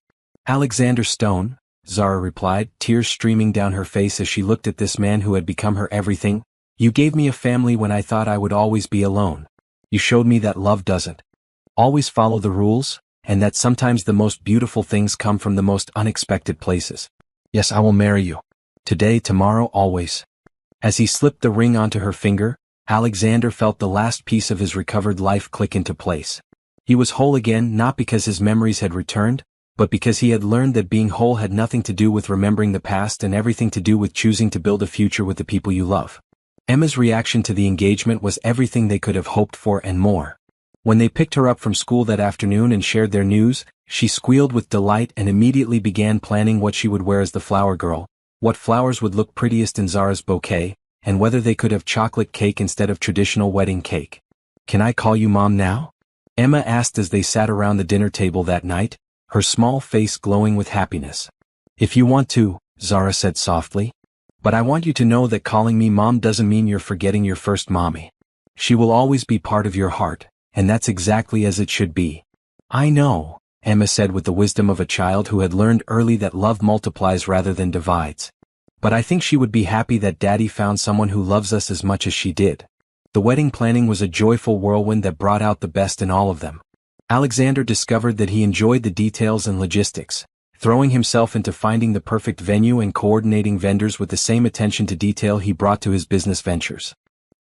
Alexander Stone, Zara replied, tears streaming down her face as she looked at this man who had become her everything. You gave me a family when I thought I would always be alone. You showed me that love doesn't always follow the rules, and that sometimes the most beautiful things come from the most unexpected places. Yes, I will marry you. Today, tomorrow, always. As he slipped the ring onto her finger, Alexander felt the last piece of his recovered life click into place. He was whole again, not because his memories had returned, but because he had learned that being whole had nothing to do with remembering the past and everything to do with choosing to build a future with the people you love. Emma's reaction to the engagement was everything they could have hoped for and more. When they picked her up from school that afternoon and shared their news, she squealed with delight and immediately began planning what she would wear as the flower girl, what flowers would look prettiest in Zara's bouquet, and whether they could have chocolate cake instead of traditional wedding cake. "Can I call you Mom now?" Emma asked as they sat around the dinner table that night, her small face glowing with happiness. "If you want to," Zara said softly. "But I want you to know that calling me Mom doesn't mean you're forgetting your first mommy. She will always be part of your heart, and that's exactly as it should be." "I know," Emma said with the wisdom of a child who had learned early that love multiplies rather than divides. "But I think she would be happy that Daddy found someone who loves us as much as she did." The wedding planning was a joyful whirlwind that brought out the best in all of them. Alexander discovered that he enjoyed the details and logistics, throwing himself into finding the perfect venue and coordinating vendors with the same attention to detail he brought to his business ventures.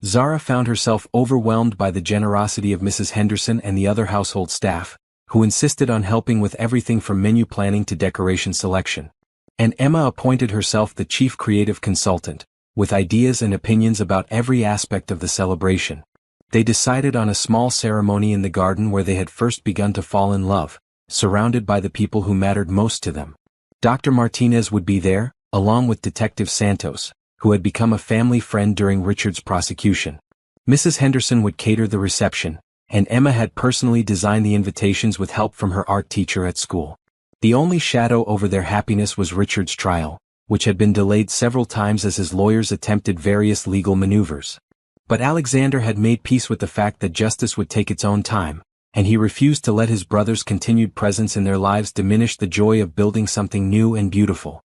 Zara found herself overwhelmed by the generosity of Mrs. Henderson and the other household staff, who insisted on helping with everything from menu planning to decoration selection. And Emma appointed herself the chief creative consultant, with ideas and opinions about every aspect of the celebration. They decided on a small ceremony in the garden where they had first begun to fall in love, surrounded by the people who mattered most to them. Dr. Martinez would be there, along with Detective Santos, who had become a family friend during Richard's prosecution. Mrs. Henderson would cater the reception, and Emma had personally designed the invitations with help from her art teacher at school. The only shadow over their happiness was Richard's trial, which had been delayed several times as his lawyers attempted various legal maneuvers. But Alexander had made peace with the fact that justice would take its own time, and he refused to let his brother's continued presence in their lives diminish the joy of building something new and beautiful.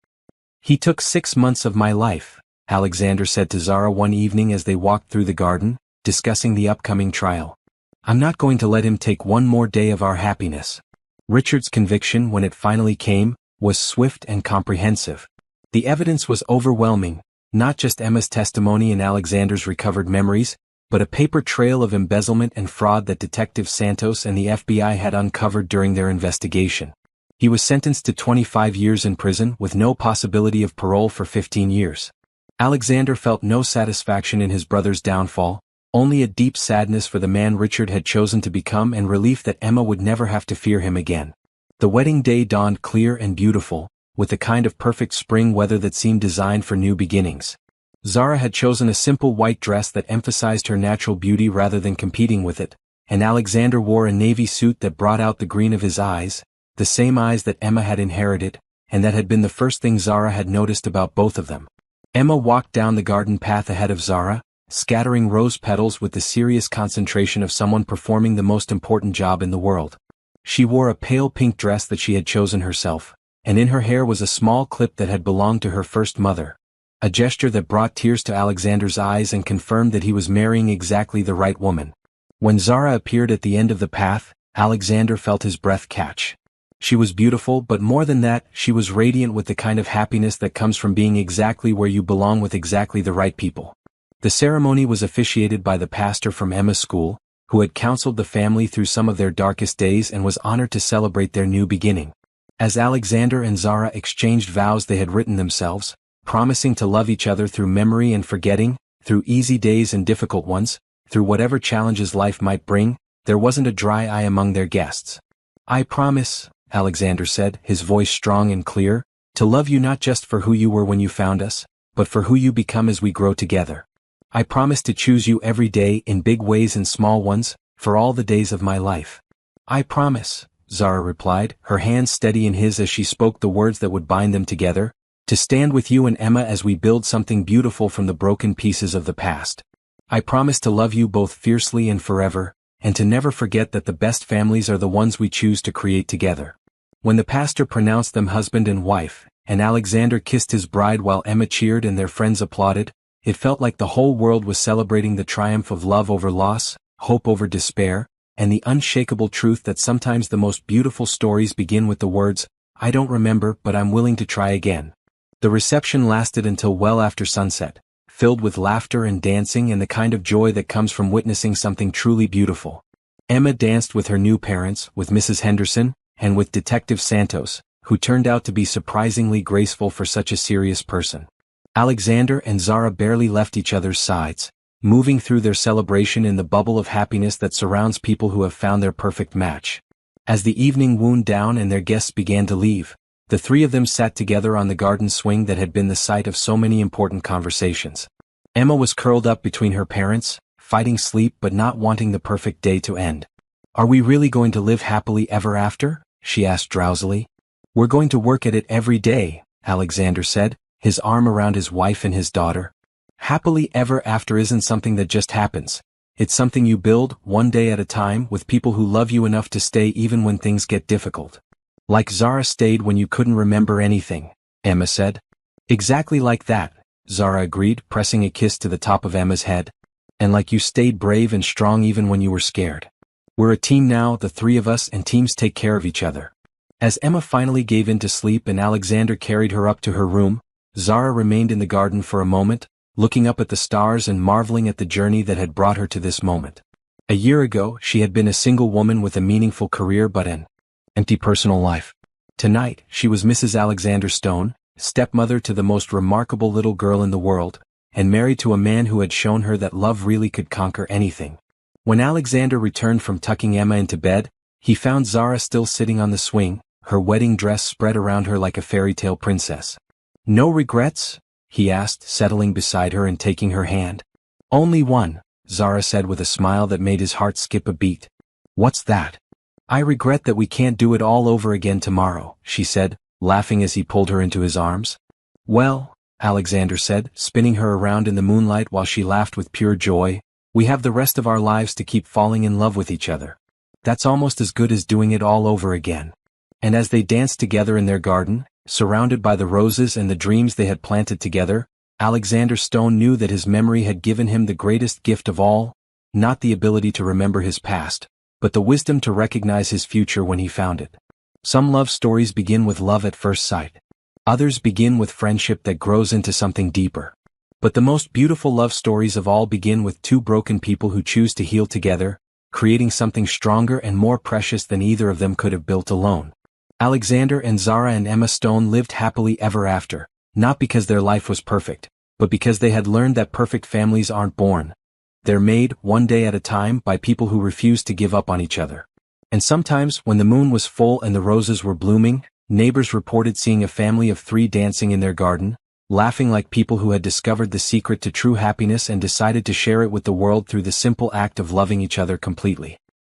"He took 6 months of my life," Alexander said to Zara one evening as they walked through the garden, discussing the upcoming trial. "I'm not going to let him take one more day of our happiness." Richard's conviction, when it finally came, was swift and comprehensive. The evidence was overwhelming, not just Emma's testimony and Alexander's recovered memories, but a paper trail of embezzlement and fraud that Detective Santos and the FBI had uncovered during their investigation. He was sentenced to 25 years in prison with no possibility of parole for 15 years. Alexander felt no satisfaction in his brother's downfall, only a deep sadness for the man Richard had chosen to become and relief that Emma would never have to fear him again. The wedding day dawned clear and beautiful, with the kind of perfect spring weather that seemed designed for new beginnings. Zara had chosen a simple white dress that emphasized her natural beauty rather than competing with it, and Alexander wore a navy suit that brought out the green of his eyes, the same eyes that Emma had inherited, and that had been the first thing Zara had noticed about both of them. Emma walked down the garden path ahead of Zara, scattering rose petals with the serious concentration of someone performing the most important job in the world. She wore a pale pink dress that she had chosen herself, and in her hair was a small clip that had belonged to her first mother. A gesture that brought tears to Alexander's eyes and confirmed that he was marrying exactly the right woman. When Zara appeared at the end of the path, Alexander felt his breath catch. She was beautiful, but more than that, she was radiant with the kind of happiness that comes from being exactly where you belong with exactly the right people. The ceremony was officiated by the pastor from Emma's school, who had counseled the family through some of their darkest days and was honored to celebrate their new beginning. As Alexander and Zara exchanged vows they had written themselves, promising to love each other through memory and forgetting, through easy days and difficult ones, through whatever challenges life might bring, there wasn't a dry eye among their guests. "I promise," Alexander said, his voice strong and clear, "to love you not just for who you were when you found us, but for who you become as we grow together. I promise to choose you every day in big ways and small ones, for all the days of my life." "I promise," Zara replied, her hands steady in his as she spoke the words that would bind them together, "to stand with you and Emma as we build something beautiful from the broken pieces of the past. I promise to love you both fiercely and forever, and to never forget that the best families are the ones we choose to create together." When the pastor pronounced them husband and wife, and Alexander kissed his bride while Emma cheered and their friends applauded, it felt like the whole world was celebrating the triumph of love over loss, hope over despair, and the unshakable truth that sometimes the most beautiful stories begin with the words, "I don't remember but I'm willing to try again." The reception lasted until well after sunset, filled with laughter and dancing and the kind of joy that comes from witnessing something truly beautiful. Emma danced with her new parents, with Mrs. Henderson, and with Detective Santos, who turned out to be surprisingly graceful for such a serious person. Alexander and Zara barely left each other's sides, moving through their celebration in the bubble of happiness that surrounds people who have found their perfect match. As the evening wound down and their guests began to leave, the three of them sat together on the garden swing that had been the site of so many important conversations. Emma was curled up between her parents, fighting sleep but not wanting the perfect day to end. "Are we really going to live happily ever after?" she asked drowsily. "We're going to work at it every day," Alexander said, his arm around his wife and his daughter. "Happily ever after isn't something that just happens. It's something you build, one day at a time, with people who love you enough to stay even when things get difficult." "Like Zara stayed when you couldn't remember anything," Emma said. "Exactly like that," Zara agreed, pressing a kiss to the top of Emma's head. "And like you stayed brave and strong even when you were scared. We're a team now, the three of us, and teams take care of each other." As Emma finally gave in to sleep and Alexander carried her up to her room, Zara remained in the garden for a moment, looking up at the stars and marveling at the journey that had brought her to this moment. A year ago, she had been a single woman with a meaningful career but an empty personal life. Tonight, she was Mrs. Alexander Stone, stepmother to the most remarkable little girl in the world, and married to a man who had shown her that love really could conquer anything. When Alexander returned from tucking Emma into bed, he found Zara still sitting on the swing, her wedding dress spread around her like a fairy tale princess. "No regrets?" he asked, settling beside her and taking her hand. "Only one," Zara said with a smile that made his heart skip a beat. "What's that?" "I regret that we can't do it all over again tomorrow," she said, laughing as he pulled her into his arms. "Well," Alexander said, spinning her around in the moonlight while she laughed with pure joy, "we have the rest of our lives to keep falling in love with each other. That's almost as good as doing it all over again." And as they danced together in their garden, surrounded by the roses and the dreams they had planted together, Alexander Stone knew that his memory had given him the greatest gift of all, not the ability to remember his past, but the wisdom to recognize his future when he found it. Some love stories begin with love at first sight. Others begin with friendship that grows into something deeper. But the most beautiful love stories of all begin with two broken people who choose to heal together, creating something stronger and more precious than either of them could have built alone. Alexander and Zara and Emma Stone lived happily ever after, not because their life was perfect, but because they had learned that perfect families aren't born. They're made, one day at a time, by people who refuse to give up on each other. And sometimes, when the moon was full and the roses were blooming, neighbors reported seeing a family of three dancing in their garden, laughing like people who had discovered the secret to true happiness and decided to share it with the world through the simple act of loving each other completely.